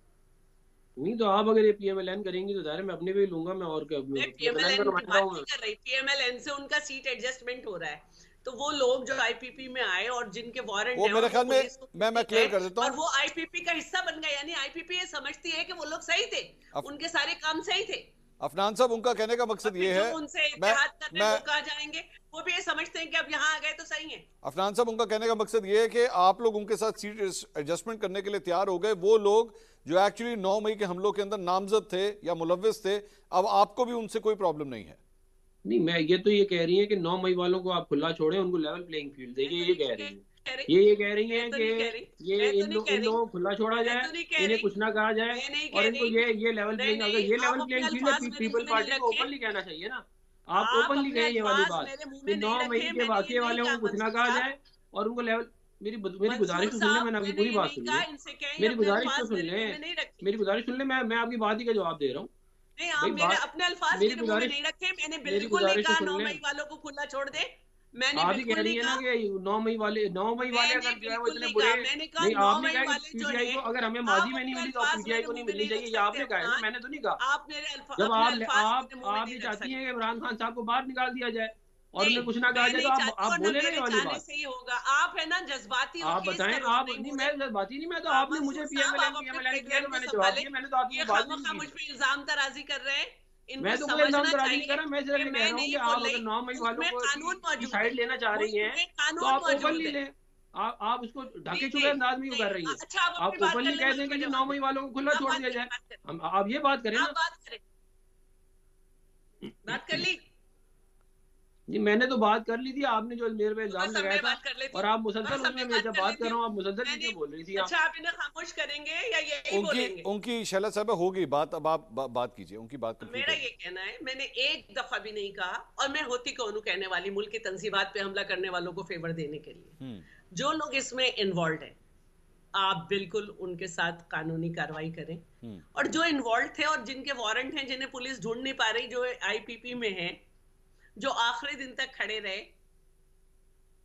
नहीं तो आप अगर ये पीएमएलएन करेंगी तो जाहिर है मैं अपने पे ही लूंगा। मैं और क्या पीएमएलएन की बात नहीं कर रही, पीएमएलएन से उनका सीट एडजस्टमेंट हो रहा है। तो वो लोग जो आईपीपी में आए और जिनके वारंट है, मेरे ख्याल में मैं क्लियर कर देता हूं, और वो आईपीपी का हिस्सा बन गए, यानी आईपीपी ये समझती है कि वो लोग सही थे, उनके सारे काम सही थे। अफनान साहब, उनका कहने का मकसद ये है, उनसे इत्तेहाद करने वो कहा जाएंगे, वो भी ये समझते हैं कि अब यहाँ आ गए तो सही है। अफनान साहब, उनका कहने का मकसद ये है कि आप लोग उनके साथ सीट एडजस्टमेंट करने के लिए तैयार हो गए। वो लोग जो एक्चुअली 9 मई के हमलों के अंदर नामजद थे या मुलव्विस थे, अब आपको भी उनसे कोई प्रॉब्लम नहीं है? नहीं, मैं ये कह रही है कि 9 मई वालों को आप खुला छोड़ें, उनको लेवल प्लेइंग फील्ड देखिए, ये कह रही है। ये कह रही है कि ये इन लोगों को खुला छोड़ा जाए, इन्हें कुछ ना कहा जाए, और इनको ये लेवल प्लेइंग, अगर ये लेवल प्लेइंग फील्ड है, पीपल पार्टी को ओपनली कहना चाहिए ना। आप ओपनली कहें ये वाली बात कि 9 मई के वाकये वाले को कुछ ना कहा जाए और उनको लेवल। मेरी गुजारिश तो सुन ले, मैंने आपकी पूरी बात सुन ली, मेरी गुजारिश तो सुन ले, मैं आपकी बात ही का जवाब दे रहा हूँ। नहीं, आप मेरे अपने अल्फाज मेरे मुंह में नहीं रखे, मैंने बिल्कुल नहीं कहा 9 मई वालों को खुला छोड़ दे। मैंने आप ही कह रही है ना कि 9 मई वाले अगर जो है वो इतने बुरे नहीं, आपने कहा कि पीटीआई को अगर हमें माजी में नहीं मिली तो पीटीआई को नहीं मिलनी चाहिए, ये आपने कहा है ना, मैंने तो नहीं कहा। जब आप ये चाहती हैं कि इमरान खान साहब को बाहर निकाल दिया जाए और उन्हें कुछ ना कहा जाए, तो आप बोले ना ये वाली बात। सही होगा, आप है ना जज्बाती, आप बताएं। आप नहीं, मैं जज्बाती नहीं, मैं तो आपने मुझे पीएमएलएन किया तो मैंने जवाब दिया, मैंने तो आपकी बात नहीं की। मुझ पे इल्जाम तराजी कर रहे हैं, मैं तो कोई इल्जाम तराजी नहीं कर रहा, मैं सिर्फ ये कह रहा हूँ कि आप अगर 9 मई वालों को साइड लेना चाह रही हैं तो आप ओपनली लें। आप उसको ढाके छुपे अंदाज में क्यों कर रही हैं? आप ओपनली कह देंगे कि 9 मई वालों को खुला छोड़ दिया जाए, आप ये बात करें ना। बात कर ली जी मैंने तो बात कर ली थी, आपने जो मेरे पे इल्जाम लगाया था और आप मुसलसल बस उसमें, मैं जब बात कर रहा हूँ आप मुसलसल क्यों बोल रही थी? अच्छा, आप इन्हें खामोश करेंगे या यही बोलेंगे? उनकी शैला साहब होगी बात, अब आप बात कीजिए, उनकी बात कंप्लीट मेरा ये कहना है, मैंने एक दफा भी नहीं कहा, और मैं होती कौन हूं कहने वाली मुल्क की तंजीमात पे हमला करने वालों को फेवर देने के लिए। जो लोग इसमें इन्वॉल्व हैं, आप बिल्कुल उनके साथ कानूनी कार्रवाई करें, और जो इन्वॉल्व थे और जिनके वारंट हैं, जिन्हें पुलिस ढूंढ नहीं पा रही, जो आईपीपी में हैं, जो आखिरी दिन तक खड़े रहे,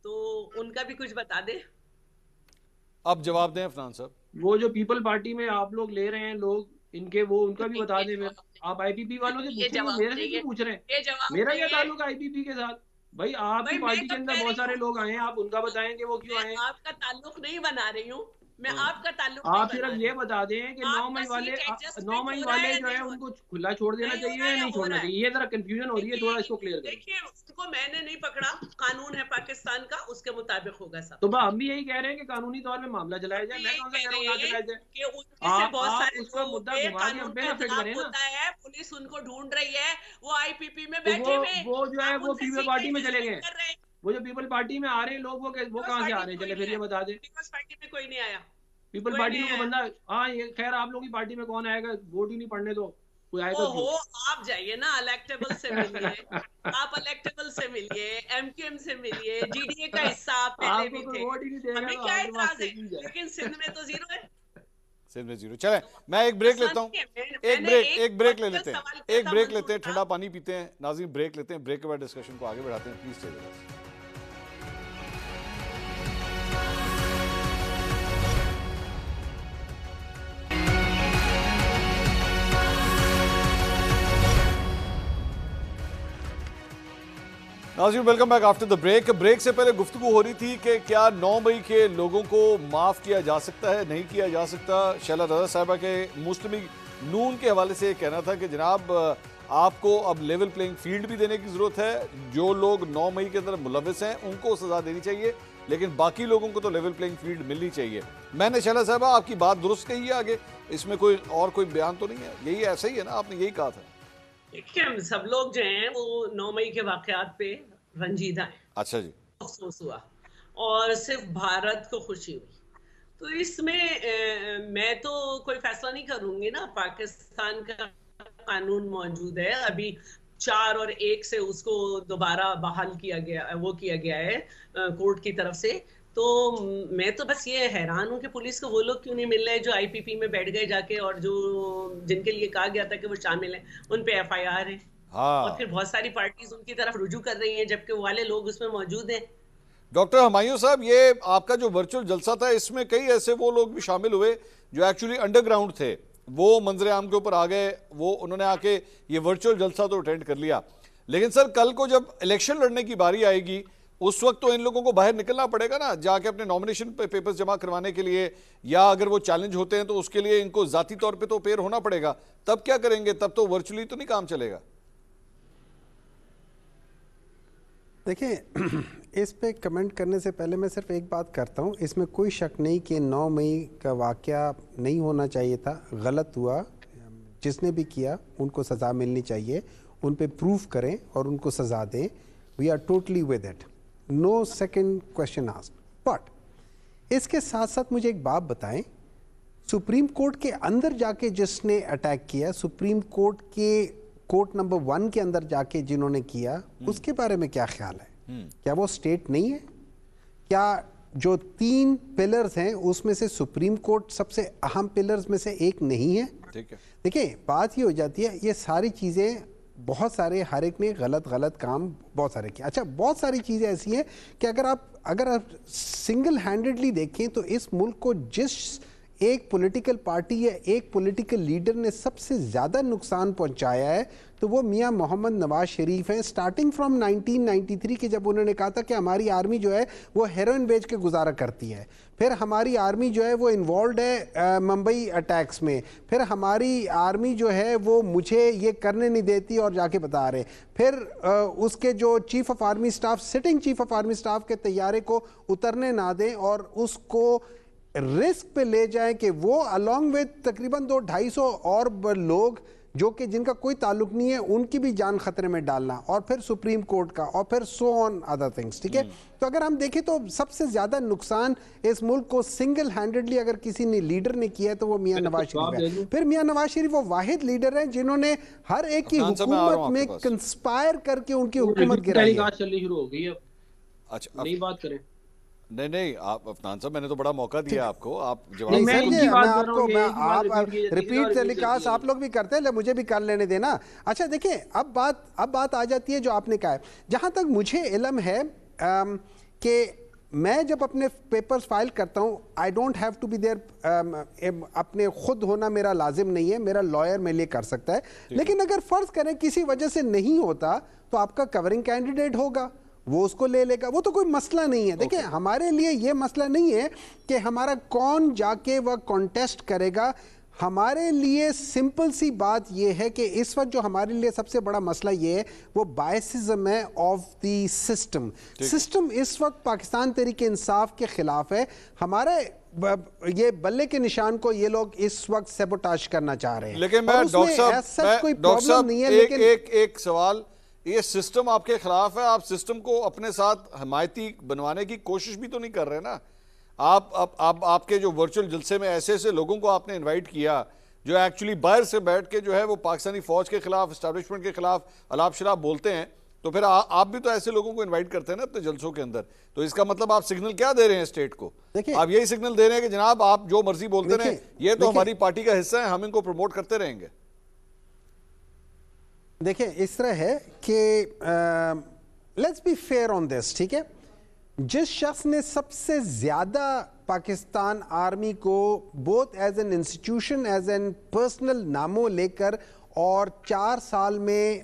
तो उनका भी कुछ बता दे। अब जवाब दें अफनान साहब। वो जो पीपल पार्टी में आप लोग ले रहे हैं लोग, इनके वो उनका भी बता दें। आप आईपीपी वालों से पूछें, मेरे से क्यों पूछ रहे हैं? मेरा क्या ताल्लुक है आईपीपी के साथ? भाई आपकी पार्टी के अंदर बहुत सारे लोग आए हैं, आप उनका बताएं कि वो क्यों आए। आपका ताल्लुक नहीं बना रही हूँ मैं, आपका ताल्लुक आप सिर्फ ये बता दें कि 9 मई वाले जो है उनको खुला छोड़ देना चाहिए या नहीं छोड़ना चाहिए? ये जरा कंफ्यूजन हो रही है, थोड़ा इसको क्लियर करें। देखिए, उसको मैंने नहीं पकड़ा, कानून है पाकिस्तान का, उसके मुताबिक होगा सब। तो हम भी यही कह रहे हैं कि कानूनी तौर पे मामला चलाया जाए। मैं कौन सा कह रहा हूँ ना चलाया जाए? आप उसका मुद्दा घुमा के हम पे ना फिट करें ना। पुलिस उनको ढूंढ रही है, वो आईपीपी में बैठे हुए, वो जो है वो पीपल पार्टी में चले गए। वो जो पीपल पार्टी में आ रहे हैं लोग, वो कहाँ से आ रहे हैं? चले फिर ये बता दें। पीपल्स पार्टी में कोई नहीं आया। पीपल पार्टी में बंदा, हाँ ये खैर आप लोगों की पार्टी में कौन आएगा? वोट ही नहीं पड़ने दो, कोई आएगा? ओहो, आप जाइए ना इलेक्टेबल से मिलिए, आप इलेक्टेबल से मिलिए, एमक्यूएम से मिलिए, जीडीए का हिस्सा आप पहले भी थे, हमें क्या इतराज है? लेकिन सिंध में तो जीरो है। सिंध में जीरो। चले, मैं एक ब्रेक लेता हूँ, एक ब्रेक ले लेते हैं, एक ब्रेक लेते हैं, ठंडा पानी पीते हैं। नाज़रीन ब्रेक लेते हैं, ब्रेक के बाद डिस्कशन को आगे बढ़ाते हैं। Please stay with us. नाज़रीन welcome back after the break. Break से पहले गुफ्तगू हो रही थी कि क्या 9 मई के लोगों को माफ़ किया जा सकता है, नहीं किया जा सकता। शैला रज़ा साहिबा के मुस्लिम नून के हवाले से कहना था कि जनाब आपको अब लेवल प्लेइंग फील्ड भी देने की ज़रूरत है। जो लोग 9 मई के अंदर मुलविस हैं उनको सज़ा देनी चाहिए, लेकिन बाकी लोगों को तो लेवल प्लेइंग फील्ड मिलनी चाहिए। मैंने शैला साहिबा आपकी बात दुरुस्त कही है, आगे इसमें कोई बयान तो नहीं है, यही ऐसा ही है ना, आपने यही कहा था। देखिए, सब लोग जो हैं वो 9 मई के वाकयात पे रंजीदा है। अच्छा जी। अफसोस हुआ और सिर्फ भारत को खुशी हुई, तो इसमें मैं तो कोई फैसला नहीं करूंगी ना। पाकिस्तान का कानून मौजूद है, अभी 4 और 1 से उसको दोबारा बहाल किया गया है कोर्ट की तरफ से। तो मैं तो बस ये हैरान हूँ कि पुलिस को वो लोग क्यों नहीं मिल रहे जो आईपीपी में बैठ गए जाके, और जो जिनके लिए कहा गया था कि वो शामिल हैं उन पे एफआईआर है। हाँ। और फिर बहुत सारी पार्टीज उनकी तरफ रुजू कर रही हैं, जबकि वो वाले लोग उसमें मौजूद हैं। डॉक्टर हुमायूं साहब, ये आपका जो वर्चुअल जलसा था इसमें कई ऐसे वो लोग भी शामिल हुए जो एक्चुअली अंडरग्राउंड थे, वो मंजर आम के ऊपर आ गए, वो उन्होंने आके ये वर्चुअल जलसा तो अटेंड कर लिया, लेकिन सर कल को जब इलेक्शन लड़ने की बारी आएगी उस वक्त तो इन लोगों को बाहर निकलना पड़ेगा ना, जाके अपने नॉमिनेशन पेपर्स जमा करवाने के लिए, या अगर वो चैलेंज होते हैं तो उसके लिए इनको जाती तौर पे तो अपेयर होना पड़ेगा। तब क्या करेंगे? तब तो वर्चुअली तो नहीं काम चलेगा। देखिए, इस पे कमेंट करने से पहले मैं सिर्फ एक बात करता हूँ, इसमें कोई शक नहीं कि 9 मई का वाक़या नहीं होना चाहिए था, गलत हुआ। जिसने भी किया उनको सज़ा मिलनी चाहिए, उन पे प्रूफ करें और उनको सज़ा दें। We are totally with it, no second question asked. But इसके साथ साथ मुझे एक बात बताएं, सुप्रीम कोर्ट के अंदर जाके जिसने अटैक किया, सुप्रीम कोर्ट के कोर्ट नंबर 1 के अंदर जाके जिन्होंने किया, उसके बारे में क्या ख्याल है? क्या वो स्टेट नहीं है? क्या जो 3 पिलर्स हैं उसमें से सुप्रीम कोर्ट सबसे अहम पिलर्स में से एक नहीं है? देखिए, बात ये हो जाती है, ये सारी चीज़ें बहुत सारे हर एक ने गलत काम बहुत सारे किए। अच्छा, बहुत सारी चीज़ें ऐसी हैं कि अगर आप सिंगल हैंडेडली देखें तो इस मुल्क को जिस एक पॉलिटिकल पार्टी या एक पॉलिटिकल लीडर ने सबसे ज़्यादा नुकसान पहुंचाया है तो वो मियां मोहम्मद नवाज शरीफ हैं। स्टार्टिंग फ्रॉम 1993 के जब उन्होंने कहा था कि हमारी आर्मी जो है वो हेरोइन बेच के गुजारा करती है, फिर हमारी आर्मी जो है वो इन्वॉल्व है मुंबई अटैक्स में, फिर हमारी आर्मी जो है वो मुझे ये करने नहीं देती और जाके बता रहे, फिर उसके जो chief of army staff, sitting chief of army staff के तैयारे को उतरने ना दें और उसको रिस्क पे ले जाएं कि वो अलॉन्ग विद तकरीबन 200-250 और लोग जो कि जिनका कोई ताल्लुक नहीं है, उनकी भी जान खतरे में डालना, और फिर सुप्रीम कोर्ट का, और फिर सो ऑन अदर थिंग्स, ठीक है। तो अगर हम देखें तो सबसे ज्यादा नुकसान इस मुल्क को सिंगल हैंडेडली अगर किसी ने लीडर ने किया है तो वो मियां नवाज शरीफ है। फिर मियां नवाज शरीफ वो वाहिद लीडर है जिन्होंने हर एक की हुकूमत में कंस्पायर करके उनकी हुकूमत गिराई है। चलनी शुरू हो गई है। अच्छा, नहीं बात करें। नहीं, आप अफनान साहब, मैंने तो बड़ा मौका दिया आपको, आप जवाब आप रिपीट टेलीकास्ट आप लोग भी करते हैं, मुझे भी कर लेने देना। अच्छा देखिए, अब बात आ जाती है जो आपने कहा है। जहां तक मुझे इल्म है कि मैं जब अपने पेपर्स फाइल करता हूं, I don't have to be there, अपने खुद होना मेरा लाजिम नहीं है, मेरा लॉयर मेरे लिए कर सकता है। लेकिन अगर फर्ज करें किसी वजह से नहीं होता तो आपका कवरिंग कैंडिडेट होगा, वो उसको ले लेगा, वो तो कोई मसला नहीं है। देखिए हमारे लिए ये मसला नहीं है कि हमारा कौन जाके वह कॉन्टेस्ट करेगा। हमारे लिए सिंपल सी बात यह है कि इस वक्त जो हमारे लिए सबसे बड़ा मसला ये है वो बायसिज्म है ऑफ द सिस्टम। सिस्टम इस वक्त पाकिस्तान तहरीक इंसाफ के खिलाफ है। हमारे ये बल्ले के निशान को ये लोग इस वक्त सैबोटाज करना चाह रहे हैं। लेकिन मैं डॉक्टर साहब, कोई प्रॉब्लम नहीं है, लेकिन एक सवाल, ये सिस्टम आपके खिलाफ है, आप सिस्टम को अपने साथ हमायती बनवाने की कोशिश भी तो नहीं कर रहे ना। आपके जो वर्चुअल जलसे में ऐसे ऐसे लोगों को आपने इनवाइट किया जो एक्चुअली बाहर से बैठ के जो है वो पाकिस्तानी फौज के खिलाफ, एस्टैब्लिशमेंट के खिलाफ अलाप शराब बोलते हैं, तो फिर आप भी तो ऐसे लोगों को इनवाइट करते हैं ना अपने जलसों के अंदर। तो इसका मतलब आप सिग्नल क्या दे रहे हैं स्टेट को? आप यही सिग्नल दे रहे हैं कि जनाब आप जो मर्जी बोलते रहे, ये तो हमारी पार्टी का हिस्सा है, हम इनको प्रमोट करते रहेंगे। देखिए इस तरह है कि let's be fair on this, ठीक है। जिस शख्स ने सबसे ज्यादा पाकिस्तान आर्मी को both as an institution as an personal नामों लेकर और 4 साल में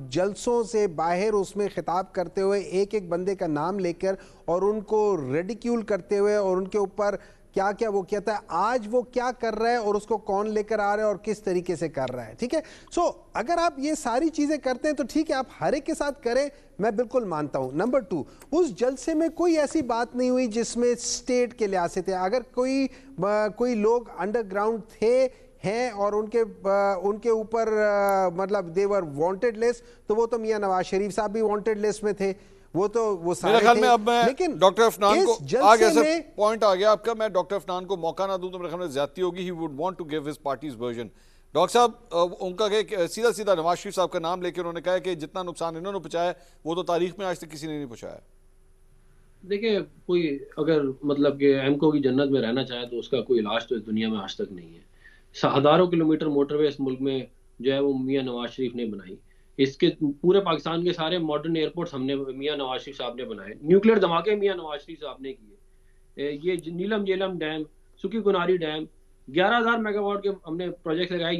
जलसों से बाहर उसमें खिताब करते हुए एक एक बंदे का नाम लेकर और उनको रेडिक्यूल करते हुए और उनके ऊपर क्या क्या वो कहता है, आज वो क्या कर रहा है और उसको कौन लेकर आ रहा है और किस तरीके से कर रहा है, ठीक है। सो अगर आप ये सारी चीजें करते हैं तो ठीक है, आप हर एक के साथ करें, मैं बिल्कुल मानता हूं। नंबर 2, उस जलसे में कोई ऐसी बात नहीं हुई जिसमें स्टेट के लिहाज से थे। अगर कोई लोग अंडरग्राउंड थे हैं और उनके ऊपर मतलब दे वर वांटेड लिस्ट, तो वो तो मियां नवाज शरीफ साहब भी वांटेड लिस्ट में थे, वो सारे थे। में अब मैं लेकिन डॉक्टर अफनान को आ गया सर, पॉइंट आ गया आपका। मैं डॉक्टर अफनान को मौका ना दूं तो मेरे ख्याल में ज्यादती होगी। He would want to give his party's version. Doctor साहब, उनका सीधा सीधा नवाज शरीफ साहब का नाम लेकर उन्होंने कहा कि जितना नुकसान इन्होंने पहुंचाया वो तो तारीख में आज तक किसी ने नहीं पहुंचाया। देखिए, कोई अगर मतलब कि एमको की जन्नत में रहना चाहे तो उसका कोई इलाज तो इस दुनिया में आज तक नहीं है। हजारों किलोमीटर मोटरवे इस मुल्क में जो है वो मियां नवाज शरीफ ने बनाई। इसके पूरे पाकिस्तान के सारे मॉडर्न एयरपोर्ट्स हमने मियां नवाज शरीफ साहब ने बनाए। न्यूक्लियर धमाके मियां नवाज शरीफ साहब ने किए। ये नीलम जेलम डैम, सुकी कुनारी डैम, 11,000 मेगावाट के हमने प्रोजेक्ट लगाए।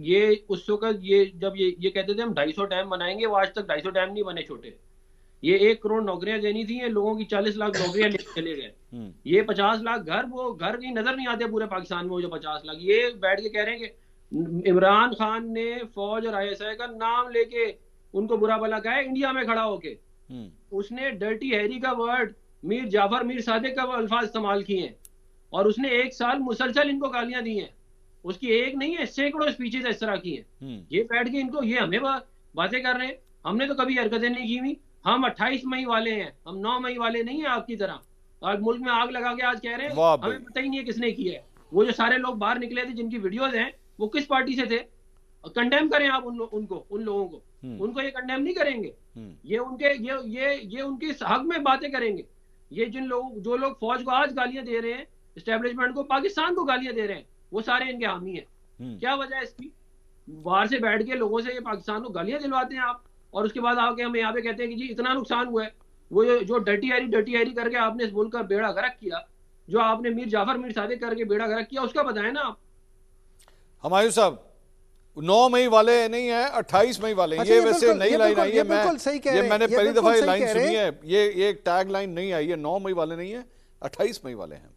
ये उस वक्त जब ये कहते थे हम 250 डैम बनाएंगे, वो आज तक 250 डैम नहीं बने छोटे। ये 1 करोड़ नौकरियां देनी थी, ये लोगों की 40 लाख नौकरियां लेके चले गए। ये 50 लाख घर, वो घर कहीं नजर नहीं आते पूरे पाकिस्तान में, वो जो 50 लाख ये बैठ के कह रहे हैं कि इमरान खान ने फौज और ISI का नाम लेके उनको बुरा भला कहा है इंडिया में खड़ा होके। उसने डर्टी हैरी का वर्ड, मीर जाफर मीर सादिक का अल्फाज इस्तेमाल किए हैं और उसने 1 साल मुसलसल इनको गालियां दी हैं। उसकी एक नहीं है, सैकड़ों स्पीचेस इस तरह की हैं। ये बैठ के इनको ये हमें बातें कर रहे हैं। हमने तो कभी हरकतें नहीं की हुई। हम 28 मई वाले हैं, हम 9 मई वाले नहीं है आपकी तरह। आज मुल्क में आग लगा के आज कह रहे हैं हमें पता ही नहीं है किसने किया है। वो जो सारे लोग बाहर निकले थे जिनकी वीडियोस हैं वो किस पार्टी से थे? कंडेम करें आप उन लोगों को। उनको ये कंडेम नहीं करेंगे। ये उनके हक में बातें करेंगे। ये जो लोग फौज को आज गालियां दे रहे हैं, एस्टेब्लिशमेंट को, पाकिस्तान को गालियां दे रहे हैं, वो सारे इनके हामी हैं। क्या वजह है इसकी? बाहर से बैठ के लोगों से ये पाकिस्तान को गालियां दिलवाते हैं आप, और उसके बाद आके हम यहाँ पे कहते हैं कि जी इतना नुकसान हुआ है। वो जो डर्टी हैरी करके आपने इस मुल्क का बेड़ा गर्क किया, जो आपने मीर जाफर मीर सादिक करके बेड़ा गर्क किया, उसका बताएं ना आप। हमायूं साहब, 9 मई वाले नहीं है, 28 मई वाले। ये वैसे नई लाइन आई है, मैंने पहली दफा ये लाइन सुनी है। ये एक टैग लाइन नहीं आई है। 9 मई वाले नहीं है, 28 मई वाले हैं।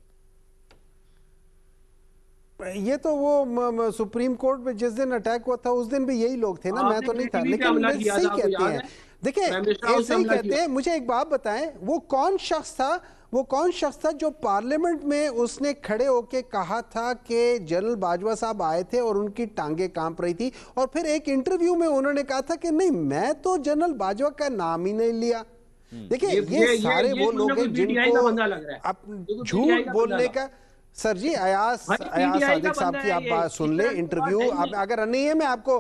ये तो वो सुप्रीम कोर्ट में जिस दिन अटैक हुआ था उस दिन भी यही लोग थे ना, मैं तो नहीं था। लेकिन सही कहते हैं, देखिए सही कहते हैं। मुझे एक बात बताएं, वो कौन शख्स था वो कौन शख्स था जो पार्लियामेंट में उसने खड़े होके कहा था कि जनरल बाजवा साहब आए थे और उनकी टांगे कांप रही थी, और फिर एक इंटरव्यू में उन्होंने कहा था कि नहीं, मैं तो जनरल बाजवा का नाम ही नहीं लिया। देखिए ये सारे वो लोग हैं जिनको झूठ बोलने का। सर जी, अयाज सादिक साहब की आप बात सुन ले, इंटरव्यू अगर नहीं है मैं आपको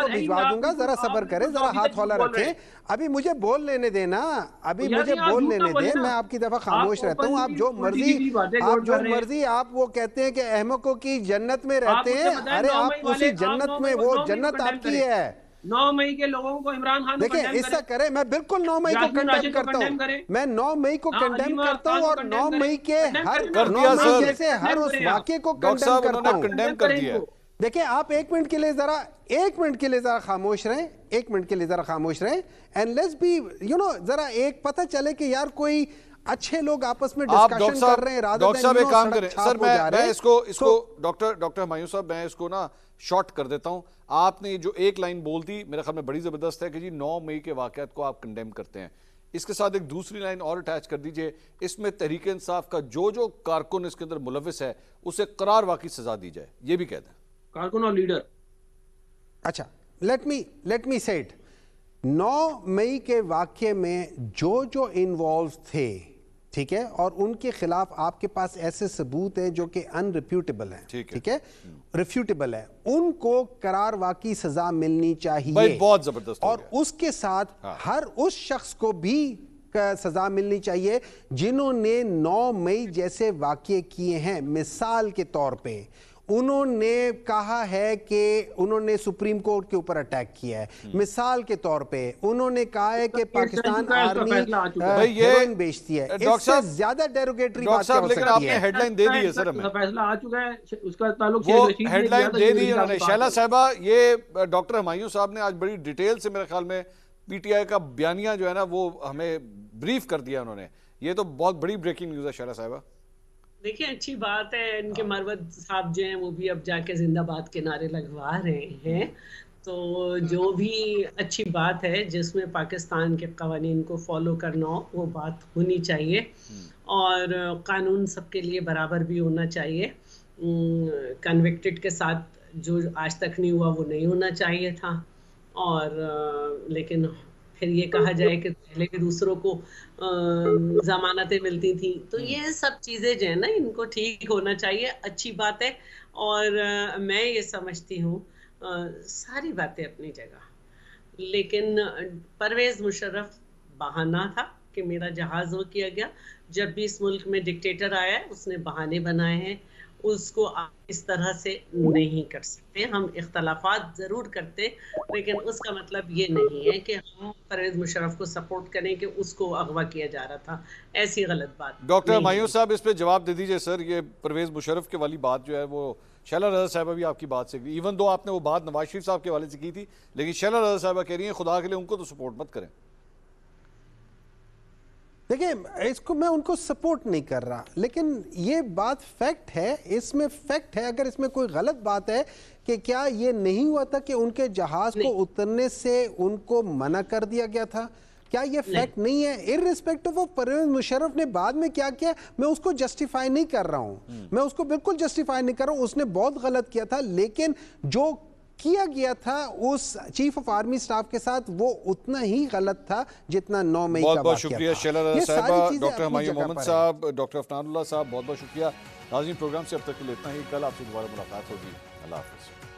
भिजवा दूंगा, जरा सब्र करें, जरा हाथ हौला रखें, अभी मुझे बोल लेने देना, अभी मुझे बोल लेने दें, मैं आपकी दफा खामोश रहता हूँ। आप जो मर्जी आप वो कहते हैं कि अहमकों की जन्नत में रहते हैं, अरे आप उसी जन्नत में, वो जन्नत आपकी है। 9 मई के लोगों को इमरान खान देखिए इससे करे, मैं बिल्कुल 9 मई को कंडेम करता हूँ, मैं 9 मई को कंडेम करता हूँ, और 9 मई के हर 9 मई जैसे हर उस वाक्य को कंडेम करता हूँ। देखिए आप एक मिनट के लिए जरा खामोश रहें, एक मिनट के लिए जरा खामोश रहें, एंड लेट्स बी जरा एक पता चले कि यार कोई अच्छे लोग आपस में डिस्कशन कर रहे हैं। डॉक्टर साहब एक काम करें सर, मैं इसको डॉक्टर हुमायूं साहब, मैं इसको ना शॉर्ट कर देता हूं। आपने जो एक लाइन बोल दी मेरे ख्याल में बड़ी जबरदस्त है कि जी 9 मई के वाकयात को आप कंडेम करते हैं। इसके साथ एक दूसरी लाइन और अटैच कर दीजिए, इसमें तहरीक इंसाफ का जो कारकुन इसके अंदर मुलविस है उसे करार वाकई सजा दी जाए, ये भी कहते हैं कारकुन और लीडर। अच्छा, लेट मी से इट, 9 मई के वाक्य में जो इन्वॉल्व थे, ठीक है, और उनके खिलाफ आपके पास ऐसे सबूत है जो कि अनरिफ्यूटेबल है, ठीक है, रिफ्यूटेबल है, उनको करार वाकई सजा मिलनी चाहिए। भाई बहुत जबरदस्त। और उसके साथ हर उस शख्स को भी सजा मिलनी चाहिए जिन्होंने 9 मई जैसे वाकये किए हैं। मिसाल के तौर पे उन्होंने कहा है कि उन्होंने सुप्रीम कोर्ट के ऊपर अटैक किया है, मिसाल के तौर पे उन्होंने कहा है कि पाकिस्तान आर्मी हेरोइन बेचती है। इससे ज्यादा डेरोगेटरी बात क्या हो सकती है? लेकिन आपने हेडलाइन दे दी है सर, हमें फैसला आ चुका है, उसका ताल्लुक वो हेडलाइन दे दी उन्होंने। शैला साहिबा, ये डॉक्टर हुमायूं साहब ने आज बड़ी डिटेल से मेरे ख्याल में पीटीआई का बयानिया जो है ना वो हमें ब्रीफ कर दिया उन्होंने। ये तो बहुत बड़ी ब्रेकिंग न्यूज है शैला साहिबा। देखिए अच्छी बात है, इनके मरवत साहब जो हैं वो भी अब जाके जिंदाबाद के नारे लगवा रहे हैं, तो जो भी अच्छी बात है जिसमें पाकिस्तान के कवानीन को फॉलो करना हो वो बात होनी चाहिए, और कानून सबके लिए बराबर भी होना चाहिए। कन्विक्टेड के साथ जो आज तक नहीं हुआ वो नहीं होना चाहिए था, और लेकिन फिर ये कहा जाए कि पहले के दूसरों को जमानतें मिलती थी, तो ये सब चीज़ें जो है ना इनको ठीक होना चाहिए, अच्छी बात है। और मैं ये समझती हूँ सारी बातें अपनी जगह, लेकिन परवेज़ मुशर्रफ बहाना था कि मेरा जहाज़ वो किया गया। जब भी इस मुल्क में डिक्टेटर आया है उसने बहाने बनाए हैं, उसको इस तरह से नहीं कर सकते। हम इख्तलाफात ज़रूर करते, लेकिन उसका मतलब ये नहीं है कि हम परवेज़ मुशर्रफ को सपोर्ट करें कि उसको अगवा किया जा रहा था, ऐसी गलत बात। डॉक्टर हुमायूं साहब इस पे जवाब दे दीजिए सर। ये परवेज़ मुशर्रफ के वाली बात जो है वो शैला रज़ा साहिबा भी आपकी बात से, इवन दो आपने वो बात नवाज शरीफ साहब के हवाले से की थी, लेकिन शैला रज़ा साहिबा कह रही हैं खुदा के लिए उनको तो सपोर्ट मत करें। देखिए इसको मैं उनको सपोर्ट नहीं कर रहा, लेकिन ये बात फैक्ट है, इसमें फैक्ट है। अगर इसमें कोई गलत बात है कि क्या ये नहीं हुआ था कि उनके जहाज को उतरने से उनको मना कर दिया गया था, क्या ये फैक्ट नहीं है? इररिस्पेक्टिव ऑफ परवेज़ मुशर्रफ ने बाद में क्या किया, मैं उसको जस्टिफाई नहीं कर रहा हूं, मैं उसको बिल्कुल जस्टिफाई नहीं कर रहा हूं। उसने बहुत गलत किया था, लेकिन जो किया गया था उस चीफ ऑफ आर्मी स्टाफ के साथ वो उतना ही गलत था जितना 9 मई का वाकया था। बहुत शुक्रिया शैला रज़ा साहिबा, डॉक्टर हुमायूं मोहम्मद साहब, डॉक्टर अफनानुल्लाह साहब, बहुत बहुत शुक्रिया। नाज़रीन प्रोग्राम से अब तक के लिए इतना ही, कल आपसे दोबारा मुलाकात होगी। अल्लाह हाफ़िज़।